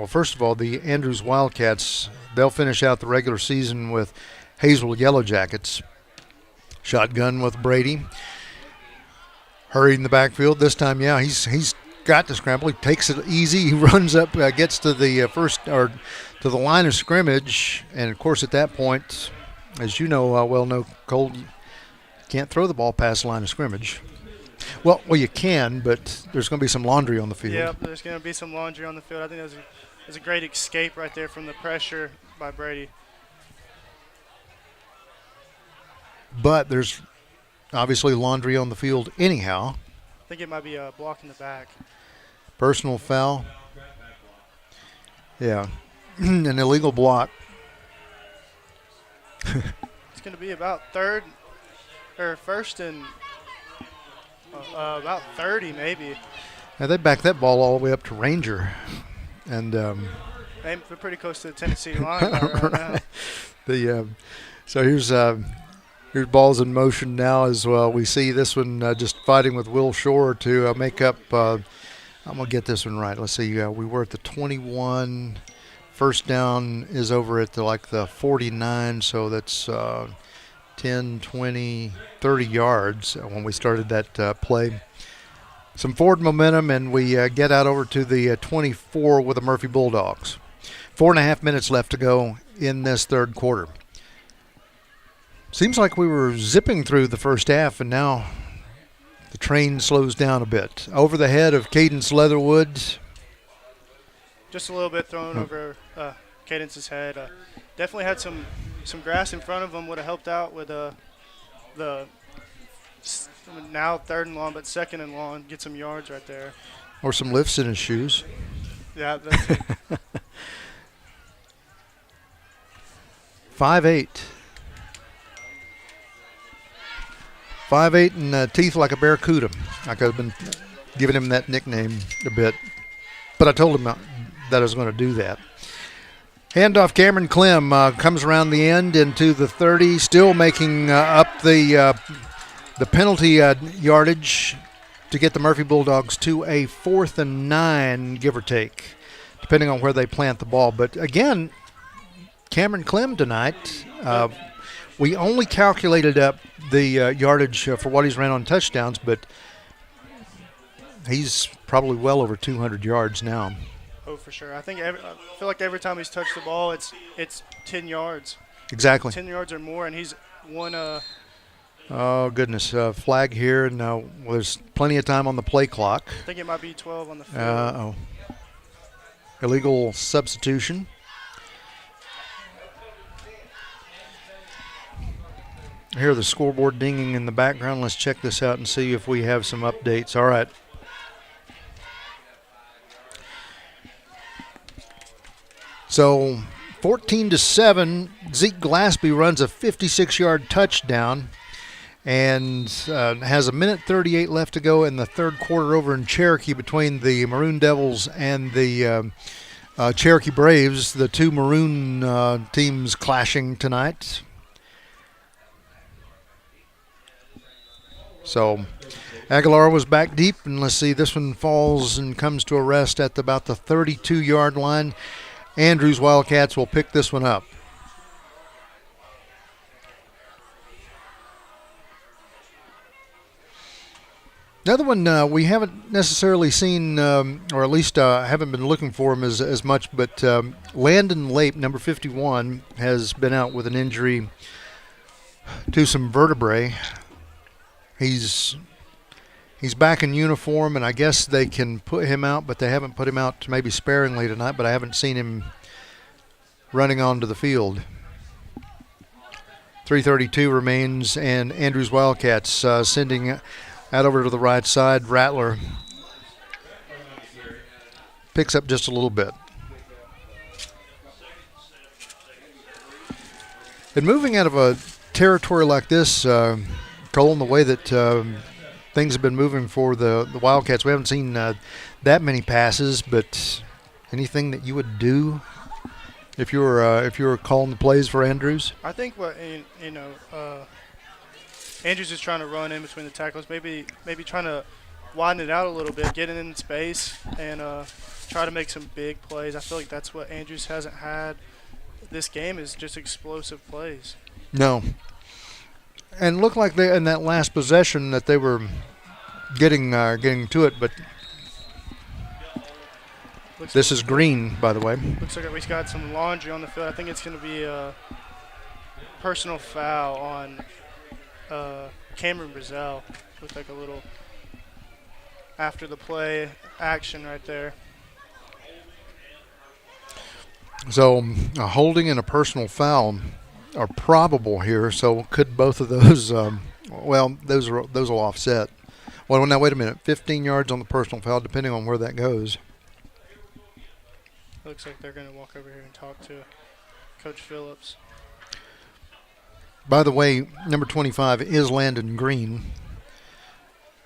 first of all, the Andrews Wildcats, they'll finish out the regular season with Hazel Yellow Jackets. Shotgun with Brady. Hurried in the backfield. This time, he's got to scramble. He takes it easy. He runs up, gets to the to the line of scrimmage. And, of course, at that point, as you know, Cole, you can't throw the ball past the line of scrimmage. Well, you can, but there's going to be some laundry on the field. Yeah, there's going to be some laundry on the field. I think that was a great escape right there from the pressure by Brady. But there's obviously laundry on the field anyhow. I think it might be a block in the back. Personal foul. Yeah, an illegal block. It's going to be about first and about 30 maybe. Now they backed that ball all the way up to Ranger, and They're pretty close to the Tennessee line right now. So here's balls in motion now as well. We see this one just fighting with Will Shore to make up. I'm gonna get this one right. Let's see. We were at the 21. First down is over at the 49. So that's 10, 20, 30 yards when we started that play. Some forward momentum, and we get out over to the 24 with the Murphy Bulldogs. 4.5 minutes left to go in this third quarter. Seems like we were zipping through the first half, and now the train slows down a bit. Over the head of Cadence Leatherwood. Just a little bit thrown over Cadence's head. Definitely had some grass in front of him. Would have helped out with the now 3rd and long, but 2nd and long. Get some yards right there. Or some lifts in his shoes. Yeah. That's 5'8". 5'8" and teeth like a barracuda. I could have been giving him that nickname a bit, but I told him that I was going to do that. Handoff, Cameron Clem comes around the end into the 30, still making up the penalty yardage to get the Murphy Bulldogs to a 4th and 9, give or take, depending on where they plant the ball. But again, Cameron Clem tonight, we only calculated up the yardage for what he's ran on touchdowns, but he's probably well over 200 yards now. Oh, for sure. I feel like every time he's touched the ball, it's 10 yards. Exactly. 10 yards or more, and he's won Oh, goodness. Flag here. And there's plenty of time on the play clock. I think it might be 12 on the field. Illegal substitution. I hear the scoreboard dinging in the background. Let's check this out and see if we have some updates. All right. So 14-7, Zeke Glaspie runs a 56-yard touchdown and has 1:38 left to go in the third quarter over in Cherokee between the Maroon Devils and the Cherokee Braves, the two Maroon teams clashing tonight. So Aguilar was back deep, and let's see, this one falls and comes to a rest at about the 32-yard line. Andrews Wildcats will pick this one up. Another one we haven't necessarily seen, or at least haven't been looking for him as much, but Landon Lape, number 51, has been out with an injury to some vertebrae. He's back in uniform, and I guess they can put him out, but they haven't put him out maybe sparingly tonight, but I haven't seen him running onto the field. 3:32 remains, and Andrews Wildcats sending out over to the right side. Rattler picks up just a little bit. And moving out of a territory like this, Cole, in the way that things have been moving for the Wildcats, we haven't seen that many passes, but anything that you would do if you were calling the plays for Andrews? I think Andrews is trying to run in between the tackles, maybe trying to widen it out a little bit, get it in space, and try to make some big plays. I feel like that's what Andrews hasn't had this game, is just explosive plays. No. And looked like they in that last possession that they were getting to it, but this is Green, by the way. Looks like we've got some laundry on the field. I think it's going to be a personal foul on Cameron Brazell. Looks like a little after the play action right there. So a holding and a personal foul are probable here. So could both of those? Those will offset. Well, now wait a minute. 15 yards on the personal foul, depending on where that goes. Looks like they're going to walk over here and talk to Coach Phillips. By the way, number 25 is Landon Green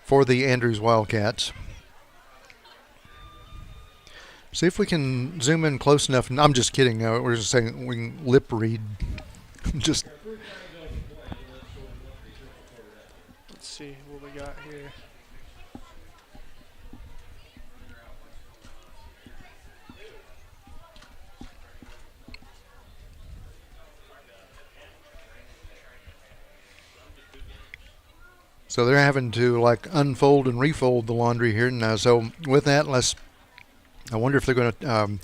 for the Andrews Wildcats. See if we can zoom in close enough. I'm just kidding. We're just saying we can lip read. Just. Let's see what we got here. So they're having to unfold and refold the laundry here. And so with that, I wonder if they're going to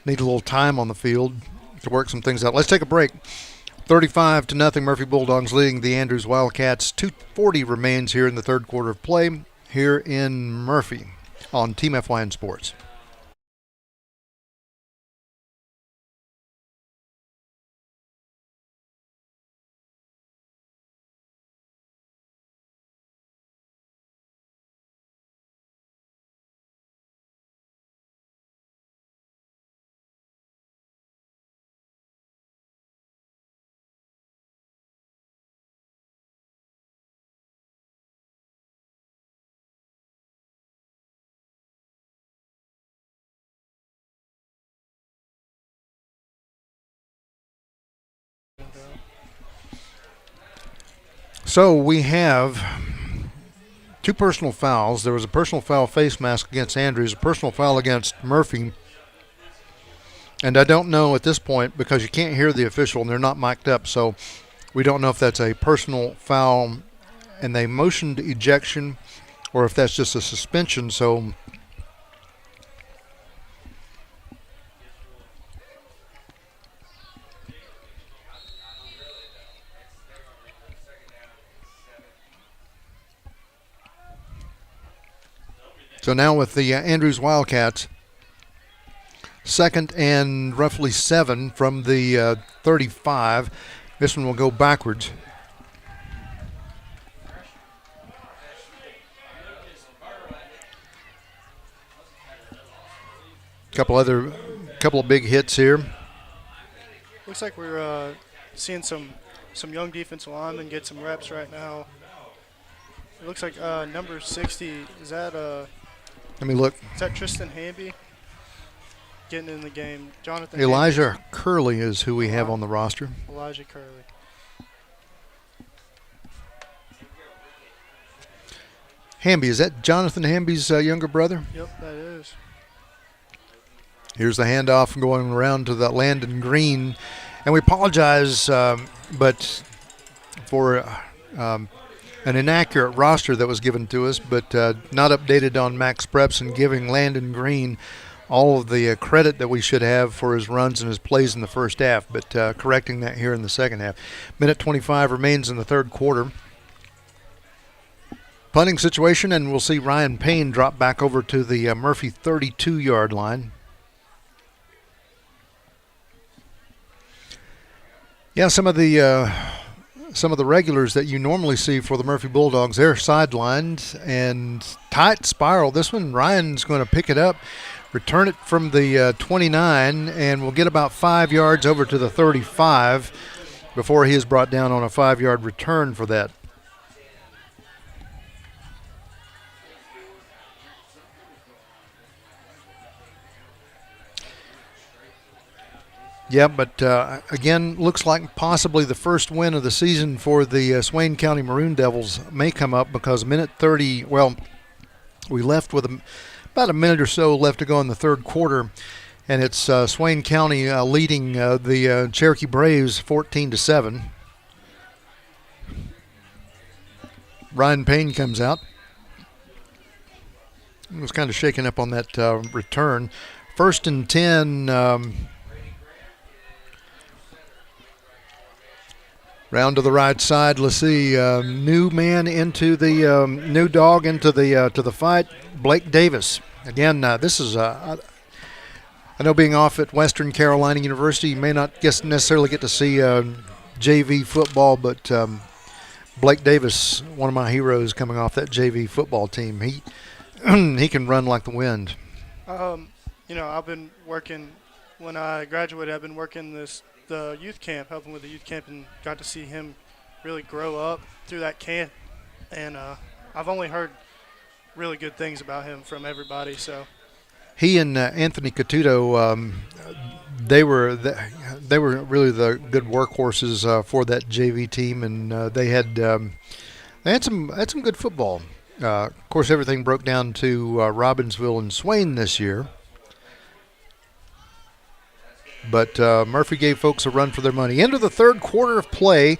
need a little time on the field to work some things out. Let's take a break. 35-0, Murphy Bulldogs leading the Andrews Wildcats. 2:40 remains here in the third quarter of play here in Murphy on Team FYN Sports. So we have two personal fouls. There was a personal foul face mask against Andrews, a personal foul against Murphy. And I don't know at this point, because you can't hear the official and they're not mic'd up, so we don't know if that's a personal foul and they motioned ejection or if that's just a suspension. So now with the Andrews Wildcats, 2nd and roughly 7 from the 35. This one will go backwards. Couple of big hits here. Looks like we're seeing some young defensive linemen get some reps right now. It looks like number 60, is that let me look. Is that Tristan Hamby getting in the game? Jonathan Elijah Hamby. Curley is who we have on the roster. Elijah Curley. Hamby, is that Jonathan Hamby's younger brother? Yep, that is. Here's the handoff going around to the Landon Green. And we apologize, but for an inaccurate roster that was given to us, but not updated on Max Preps and giving Landon Green all of the credit that we should have for his runs and his plays in the first half, but correcting that here in the second half. Minute 25 remains in the third quarter. Punting situation, and we'll see Ryan Payne drop back over to the Murphy 32-yard line. Yeah, some of the regulars that you normally see for the Murphy Bulldogs, they're sidelined and tight spiral. This one, Ryan's going to pick it up, return it from the 29, and we'll get about 5 yards over to the 35. before he is brought down on a 5-yard return for that. Yeah, but again, looks like possibly the first win of the season for the Swain County Maroon Devils may come up, because minute 30, well, we left with about a minute or so left to go in the third quarter, and it's Swain County leading the Cherokee Braves 14-7. Ryan Payne comes out. He was kind of shaken up on that return. 1st and 10. Round to the right side. Let's see. New man into the new dog into the to the fight. Blake Davis. Again, this is I know, being off at Western Carolina University, you may not necessarily get to see JV football, but Blake Davis, one of my heroes, coming off that JV football team. He he can run like the wind. I've been working when I graduated. I've been working the youth camp, helping with the youth camp, and got to see him really grow up through that camp. And I've only heard really good things about him from everybody. So he and Anthony Catuto, they were really the good workhorses for that JV team, and they had some good football. Of course, everything broke down to Robbinsville and Swain this year. But Murphy gave folks a run for their money. Into the third quarter of play.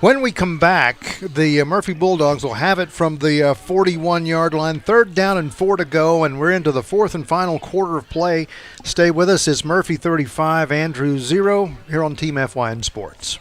When we come back, the Murphy Bulldogs will have it from the 41-yard line. 3rd down and 4 to go, and we're into the fourth and final quarter of play. Stay with us. It's Murphy 35, Andrews 0 here on Team FYN Sports.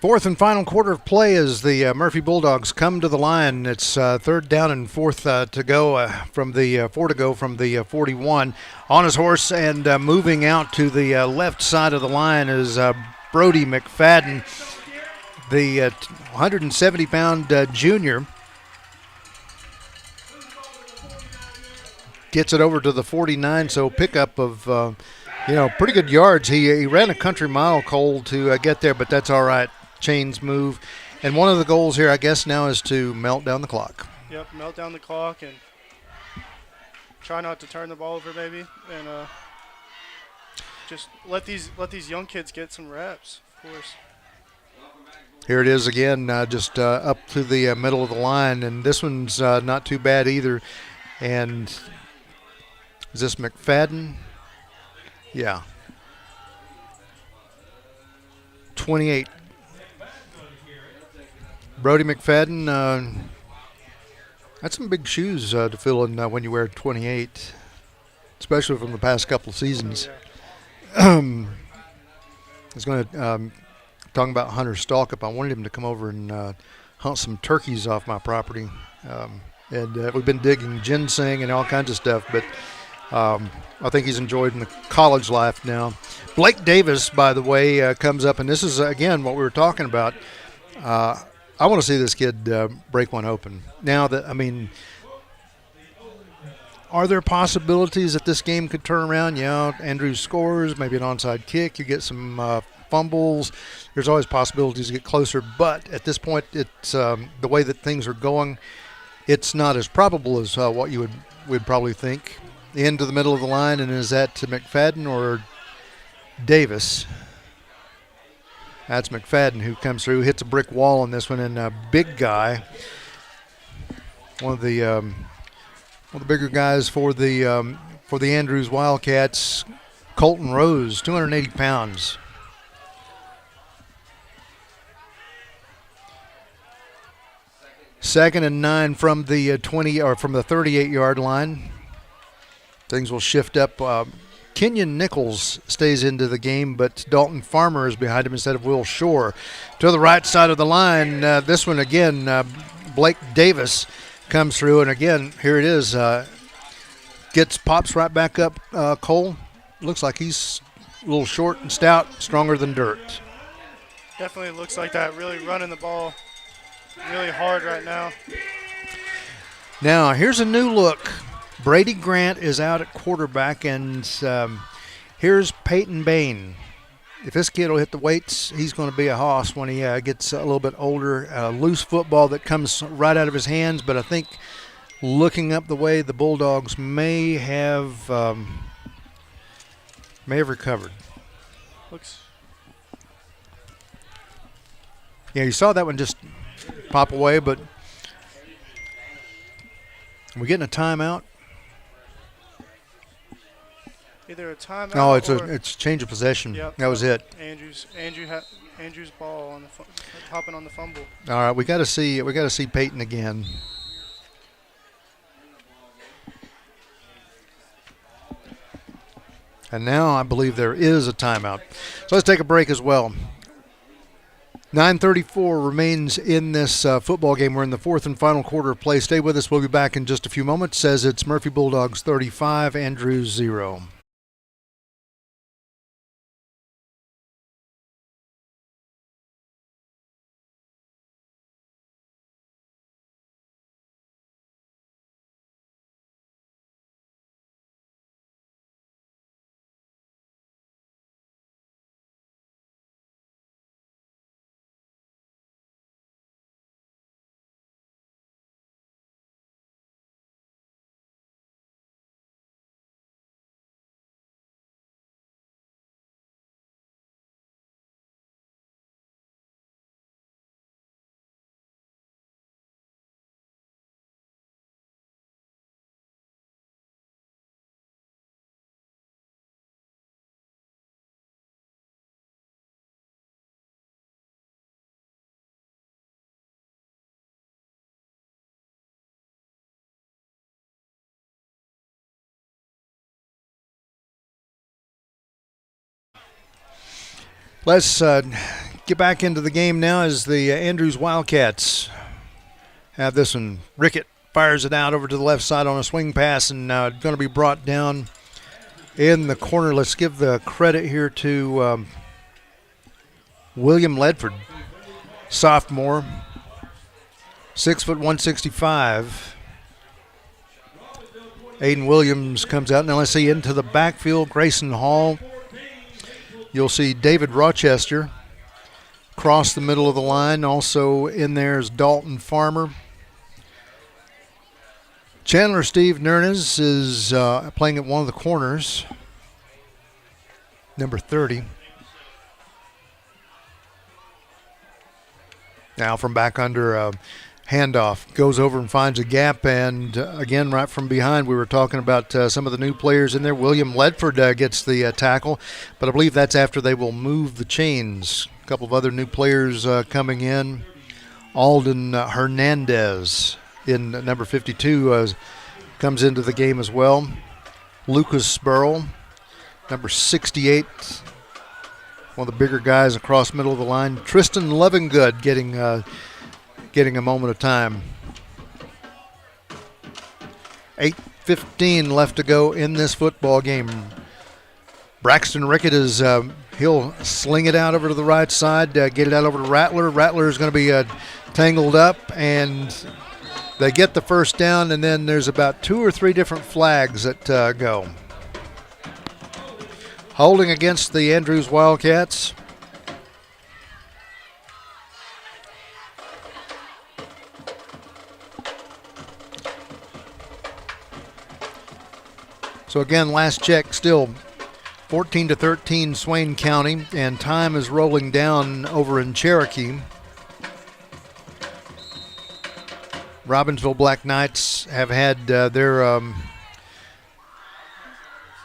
Fourth and final quarter of play as the Murphy Bulldogs come to the line. It's 3rd down and 4th to go from the 4 to go from the 41. On his horse and moving out to the left side of the line is Brody McFadden, the 170-pound junior. Gets it over to the 49, so pickup of pretty good yards. He ran a country mile, Cole, to get there, but that's all right. Chains move. And one of the goals here, I guess, now is to melt down the clock. Yep, melt down the clock and try not to turn the ball over, maybe, and just let these young kids get some reps, of course. Here it is again, just up to the middle of the line, and this one's not too bad either. And is this McFadden? Yeah. 28. Brody McFadden, that's some big shoes to fill in when you wear 28, especially from the past couple of seasons. I was going to talk about Hunter Stalkup. I wanted him to come over and hunt some turkeys off my property. And we've been digging ginseng and all kinds of stuff, but I think he's enjoying the college life now. Blake Davis, by the way, comes up, and this is, again, what we were talking about. I want to see this kid break one open. Now that, Are there possibilities that this game could turn around? Yeah, Andrews scores, maybe an onside kick. You get some fumbles. There's always possibilities to get closer. But at this point, it's the way that things are going, it's not as probable as what you would probably think. Into the middle of the line, and is that to McFadden or Davis? That's McFadden who comes through, hits a brick wall on this one, and a big guy, one of the bigger guys for the Andrews Wildcats, Colton Rose, 280 pounds. Second and 9 from the 20 or from the 38-yard line. Things will shift up. Kenyon Nichols stays into the game, but Dalton Farmer is behind him instead of Will Shore. To the right side of the line, this one again, Blake Davis comes through, and again, here it is. Pops right back up, Cole. Looks like he's a little short and stout, stronger than dirt. Definitely looks like that. Really running the ball really hard right now. Now, here's a new look. Brady Grant is out at quarterback, and here's Peyton Bain. If this kid will hit the weights, he's going to be a hoss when he gets a little bit older. Loose football that comes right out of his hands, but I think looking up the way the Bulldogs may have recovered. Yeah, you saw that one just pop away, but we're getting a timeout. Either a timeout. No, it's change of possession. Yep, that was it. Andrews ball on hopping on the fumble. All right, we got to see Peyton again. And now I believe there is a timeout. So let's take a break as well. 9:34 remains in this football game. We're in the fourth and final quarter of play. Stay with us. We'll be back in just a few moments. Says it's Murphy Bulldogs 35, Andrews 0. Let's get back into the game now as the Andrews Wildcats have this one. Rickett fires it out over to the left side on a swing pass, and going to be brought down in the corner. Let's give the credit here to William Ledford, sophomore, 6', 165. Aiden Williams comes out. Now let's see into the backfield. Grayson Hall. You'll see David Rochester cross the middle of the line. Also in there is Dalton Farmer. Chandler Steve Nernez is playing at one of the corners, number 30. Now from back under handoff, goes over and finds a gap, and again right from behind we were talking about some of the new players in there. William Ledford gets the tackle, but I believe that's after they will move the chains. A couple of other new players coming in. Alden Hernandez in number 52 comes into the game as well. Lucas Burrell, number 68, one of the bigger guys across middle of the line. Tristan Lovingood getting a moment of time. 8:15 left to go in this football game. Braxton Rickett is he'll sling it out over to the right side, get it out over to Rattler. Rattler is going to be tangled up, and They get the first down, and then there's about 2 or 3 different flags that go. Holding against the Andrews Wildcats. So again, last check, still 14-13 Swain County, and time is rolling down over in Cherokee. Robbinsville Black Knights have had their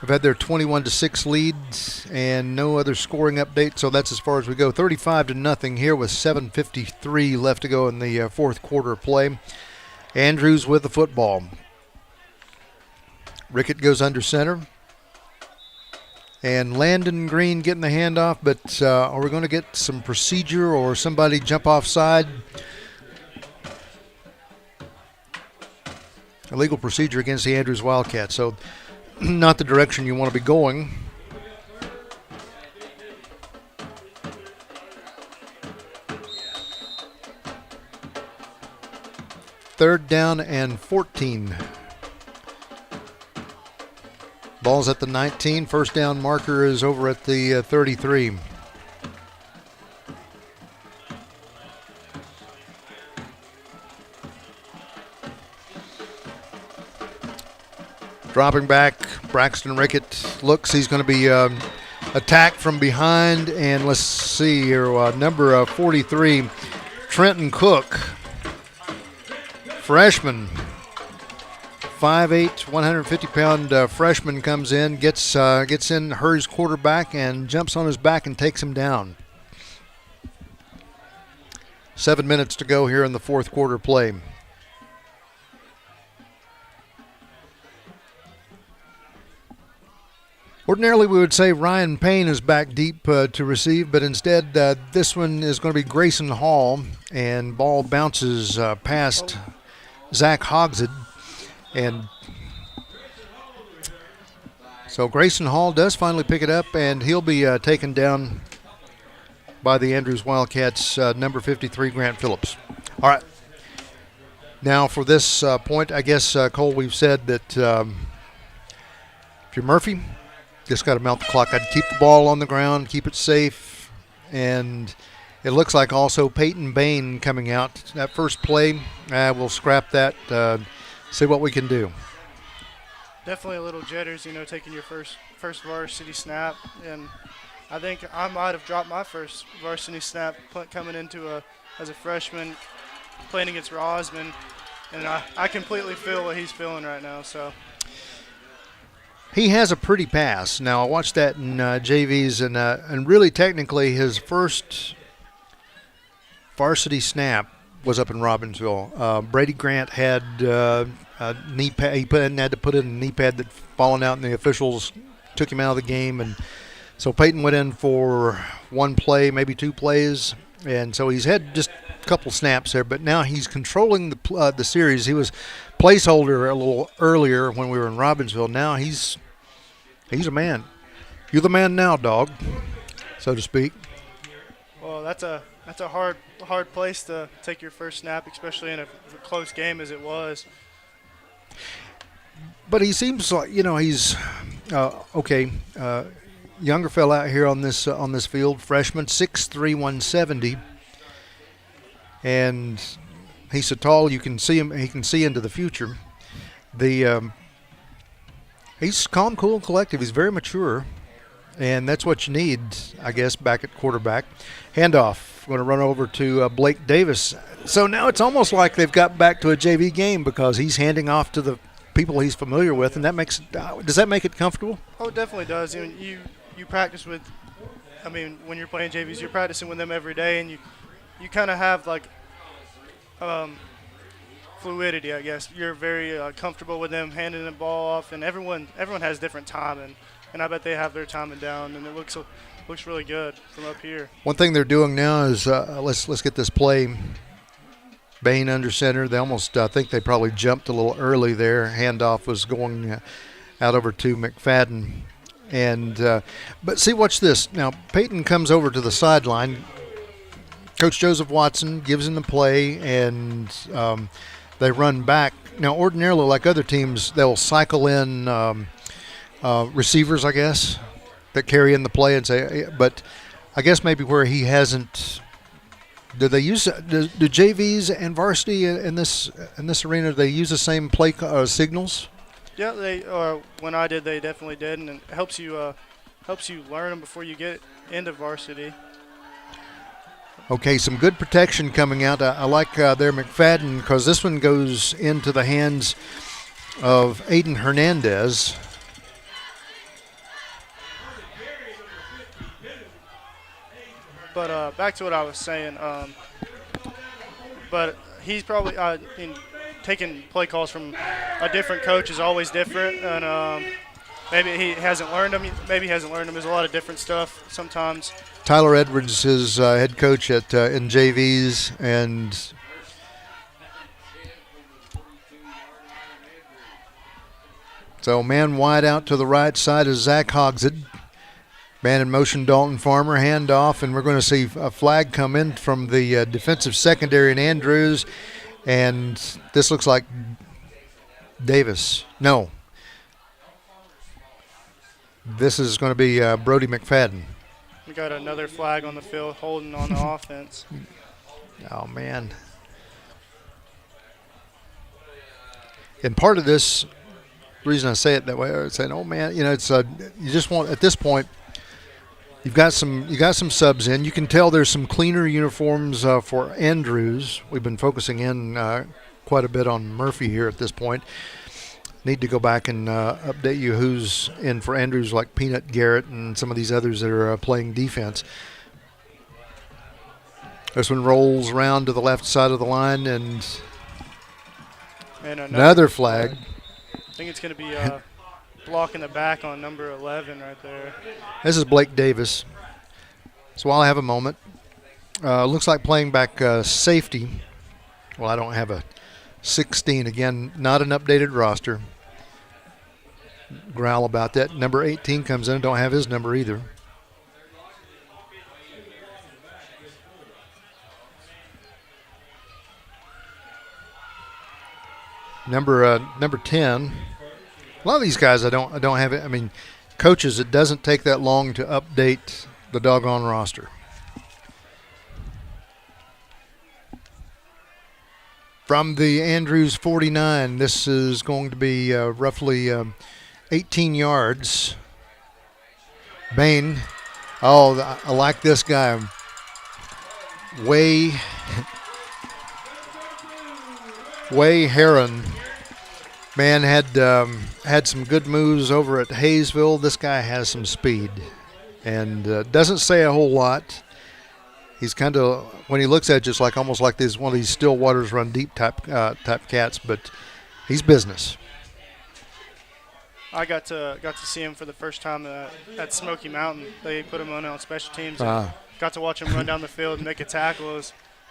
21-6 leads and no other scoring update, so that's as far as we go. 35-0 here with 7:53 left to go in the fourth quarter of play. Andrews with the football. Rickett goes under center. And Landon Green getting the handoff, but are we going to get some procedure or somebody jump offside? Illegal procedure against the Andrews Wildcats, so not the direction you want to be going. Third down and 14. Ball's at the 19. First down marker is over at the 33. Dropping back, Braxton Rickett looks. He's going to be attacked from behind. And let's see here, number 43, Trenton Cook, freshman. 5'8", 150-pound freshman comes in, gets in, hurries quarterback, and jumps on his back and takes him down. 7 minutes to go here in the fourth quarter play. Ordinarily, we would say Ryan Payne is back deep to receive, but instead this one is going to be Grayson Hall, and ball bounces past Zach Hogshead. And so Grayson Hall does finally pick it up, and he'll be taken down by the Andrews Wildcats, number 53, Grant Phillips. All right. Now for this point, I guess, Cole, we've said that if you're Murphy, just got to mount the clock. I'd keep the ball on the ground, keep it safe, and it looks like also Peyton Bain coming out. That first play, we'll scrap that. See what we can do. Definitely a little jitters, taking your first varsity snap, and I think I might have dropped my first varsity snap coming into as a freshman, playing against Rosman, and I completely feel what he's feeling right now. So he has a pretty pass. Now I watched that in JVs, and really technically his first varsity snap was up in Robbinsville. Brady Grant had a knee pad. He had to put in a knee pad that fallen out, and the officials took him out of the game. And so Peyton went in for one play, maybe 2 plays, and so he's had just a couple snaps there. But now he's controlling the series. He was placeholder a little earlier when we were in Robbinsville. Now he's a man. You're the man now, dog, so to speak. Well, that's a hard place to take your first snap, especially in a close game as it was. But he seems like he's okay. Younger fella out here on this field, freshman, 6'3", 170, and he's so tall you can see him. He can see into the future. He's calm, cool, and collective. He's very mature, and that's what you need, I guess, back at quarterback. Handoff. Going to run over to Blake Davis. So now it's almost like they've got back to a JV game because he's handing off to the people he's familiar with, and that makes does that make it comfortable? Oh, it definitely does. You practice with, when you're playing JVs, you're practicing with them every day, and you kind of have like fluidity, I guess. You're very comfortable with them handing the ball off, and everyone has different timing, and I bet they have their timing down, and it looks really good from up here. One thing they're doing now is let's get this play. Bain under center. They almost I think they probably jumped a little early there. Handoff was going out over to McFadden, and but see, watch this. Now Peyton comes over to the sideline. Coach Joseph Watson gives him the play, and they run back. Now, ordinarily, like other teams, they'll cycle in receivers, I guess, that carry in the play and say, but I guess maybe where he hasn't. Do they use do JVs and varsity in this arena? Do they use the same play signals? Yeah, they when I did, they definitely did, and it helps you learn them before you get into varsity. Okay, some good protection coming out. I like their McFadden because this one goes into the hands of Aiden Hernandez. But back to what I was saying. But he's probably taking play calls from a different coach is always different, and maybe he hasn't learned them. Maybe he hasn't learned them. There's a lot of different stuff sometimes. Tyler Edwards is head coach at in JVs, and so man wide out to the right side is Zach Hogshead. Man in motion, Dalton Farmer, handoff, and we're going to see a flag come in from the defensive secondary in Andrews, and this looks like Davis. No. This is going to be Brody McFadden. We got another flag on the field, holding on the offense. Oh, man. And part of this, the reason I say it that way, I'm saying, oh, man, it's you just want, at this point, you got some subs in. You can tell there's some cleaner uniforms for Andrews. We've been focusing in quite a bit on Murphy here at this point. Need to go back and update you who's in for Andrews, like Peanut Garrett and some of these others that are playing defense. This one rolls around to the left side of the line, and another flag. I think it's going to be blocking the back on number 11 right there. This is Blake Davis. So while I have a moment, looks like playing back safety. Well, I don't have a 16. Again, not an updated roster. Growl about that. Number 18 comes in. Don't have his number either. Number 10. A lot of these guys I don't have it. I mean, coaches, it doesn't take that long to update the doggone roster. From the Andrews 49, this is going to be roughly 18 yards. Bain. Oh, I like this guy. Way Heron. Man had some good moves over at Hayesville. This guy has some speed and doesn't say a whole lot. He's kind of, when he looks at it, just like almost like one of these still waters run deep type cats, but he's business. I got to see him for the first time at Smoky Mountain. They put him on special teams. Got to watch him run down the field and make a tackle.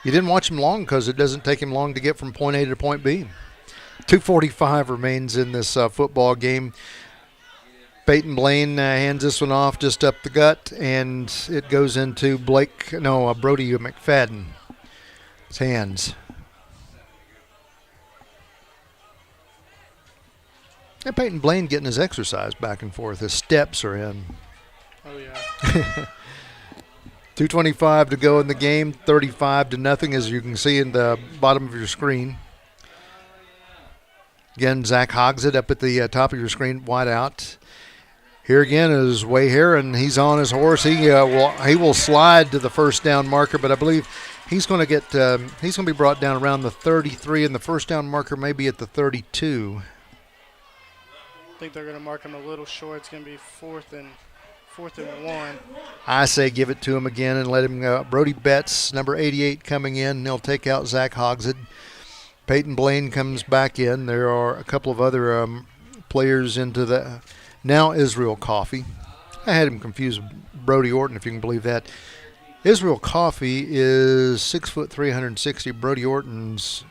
You didn't watch him long because it doesn't take him long to get from point A to point B. 2:45 remains in this football game. Peyton Blaine hands this one off just up the gut, and it goes into Brody McFadden's hands. And Peyton Blaine getting his exercise back and forth. His steps are in. Oh, yeah. 2:25 to go in the game, 35-0, as you can see in the bottom of your screen. Again, Zach Hogshead up at the top of your screen, wide out. Here again is Way Heron. He's on his horse. He will slide to the first down marker, but I believe he's going to be brought down around the 33, and the first down marker may be at the 32. I think they're going to mark him a little short. It's going to be fourth and 1. I say give it to him again and let him go. Brody Betts, number 88, coming in, and they'll take out Zach Hogshead. Peyton Blaine comes back in. There are a couple of other players into the now Israel Coffey. I had him confused with Brody Orton, if you can believe that. Israel Coffey is 6'3", 360. Brody Orton's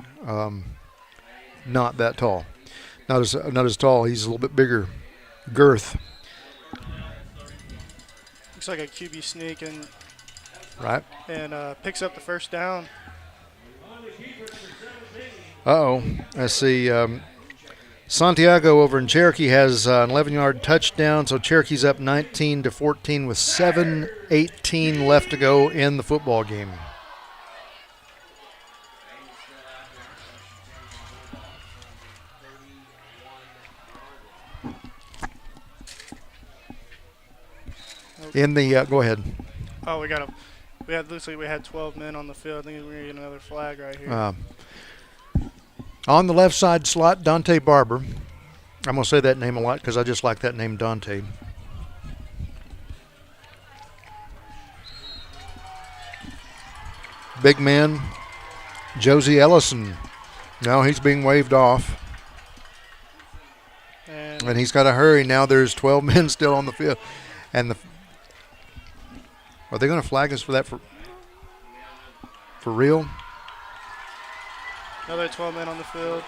not that tall. Not as tall. He's a little bit bigger girth. Looks like a QB sneak and right, picks up the first down. Let's see. Santiago over in Cherokee has an 11-yard touchdown, so Cherokee's up 19-14 with 7:18 left to go in the football game. In the go ahead. Oh, we looks like we had 12 men on the field. I think we're gonna get another flag right here. On the left side slot, Dante Barber. I'm going to say that name a lot because I just like that name, Dante. Big man, Josie Ellison. Now he's being waved off. And he's got to hurry. Now there's 12 men still on the field. And are they going to flag us for that for real? Another 12 men on the field.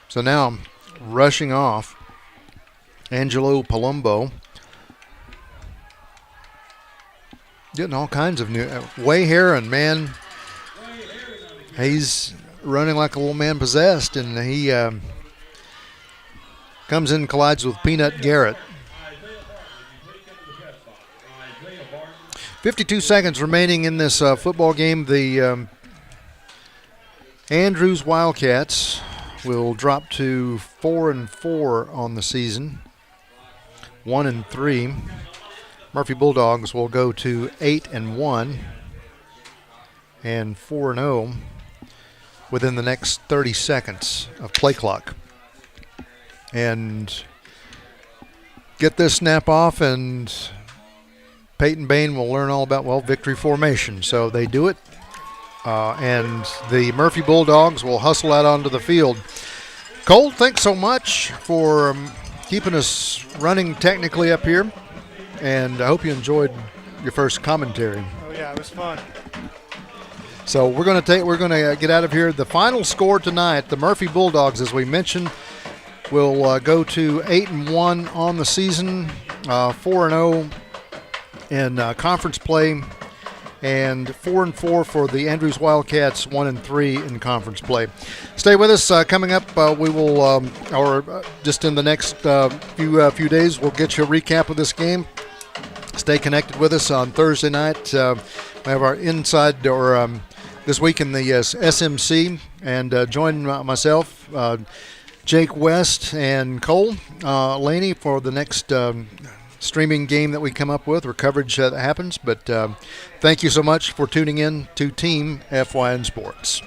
So now, rushing off, Angelo Palumbo. Getting all kinds of new. Way Heron, man. He's running like a little man possessed, and he comes in and collides with Peanut Garrett. 52 seconds remaining in this football game. The Andrews Wildcats will drop to 4-4 on the season, 1-3. Murphy Bulldogs will go to 8-1 and 4-0 within the next 30 seconds of play clock. And get this snap off, and Peyton Bain will learn all about, victory formation. So they do it, and the Murphy Bulldogs will hustle out onto the field. Cole, thanks so much for keeping us running technically up here, and I hope you enjoyed your first commentary. Oh yeah, it was fun. So we're going to get out of here. The final score tonight, the Murphy Bulldogs, as we mentioned, will go to 8-1 on the season, 4-0 in conference play, and 4-4 for the Andrews Wildcats, 1-3 in conference play. Stay with us. Coming up, we will, just in the next few days, we'll get you a recap of this game. Stay connected with us on Thursday night. We have our inside this week in the SMC, and join myself, Jake West, and Cole Laney for the next streaming game that we come up with, or coverage that happens. But thank you so much for tuning in to Team FYN Sports.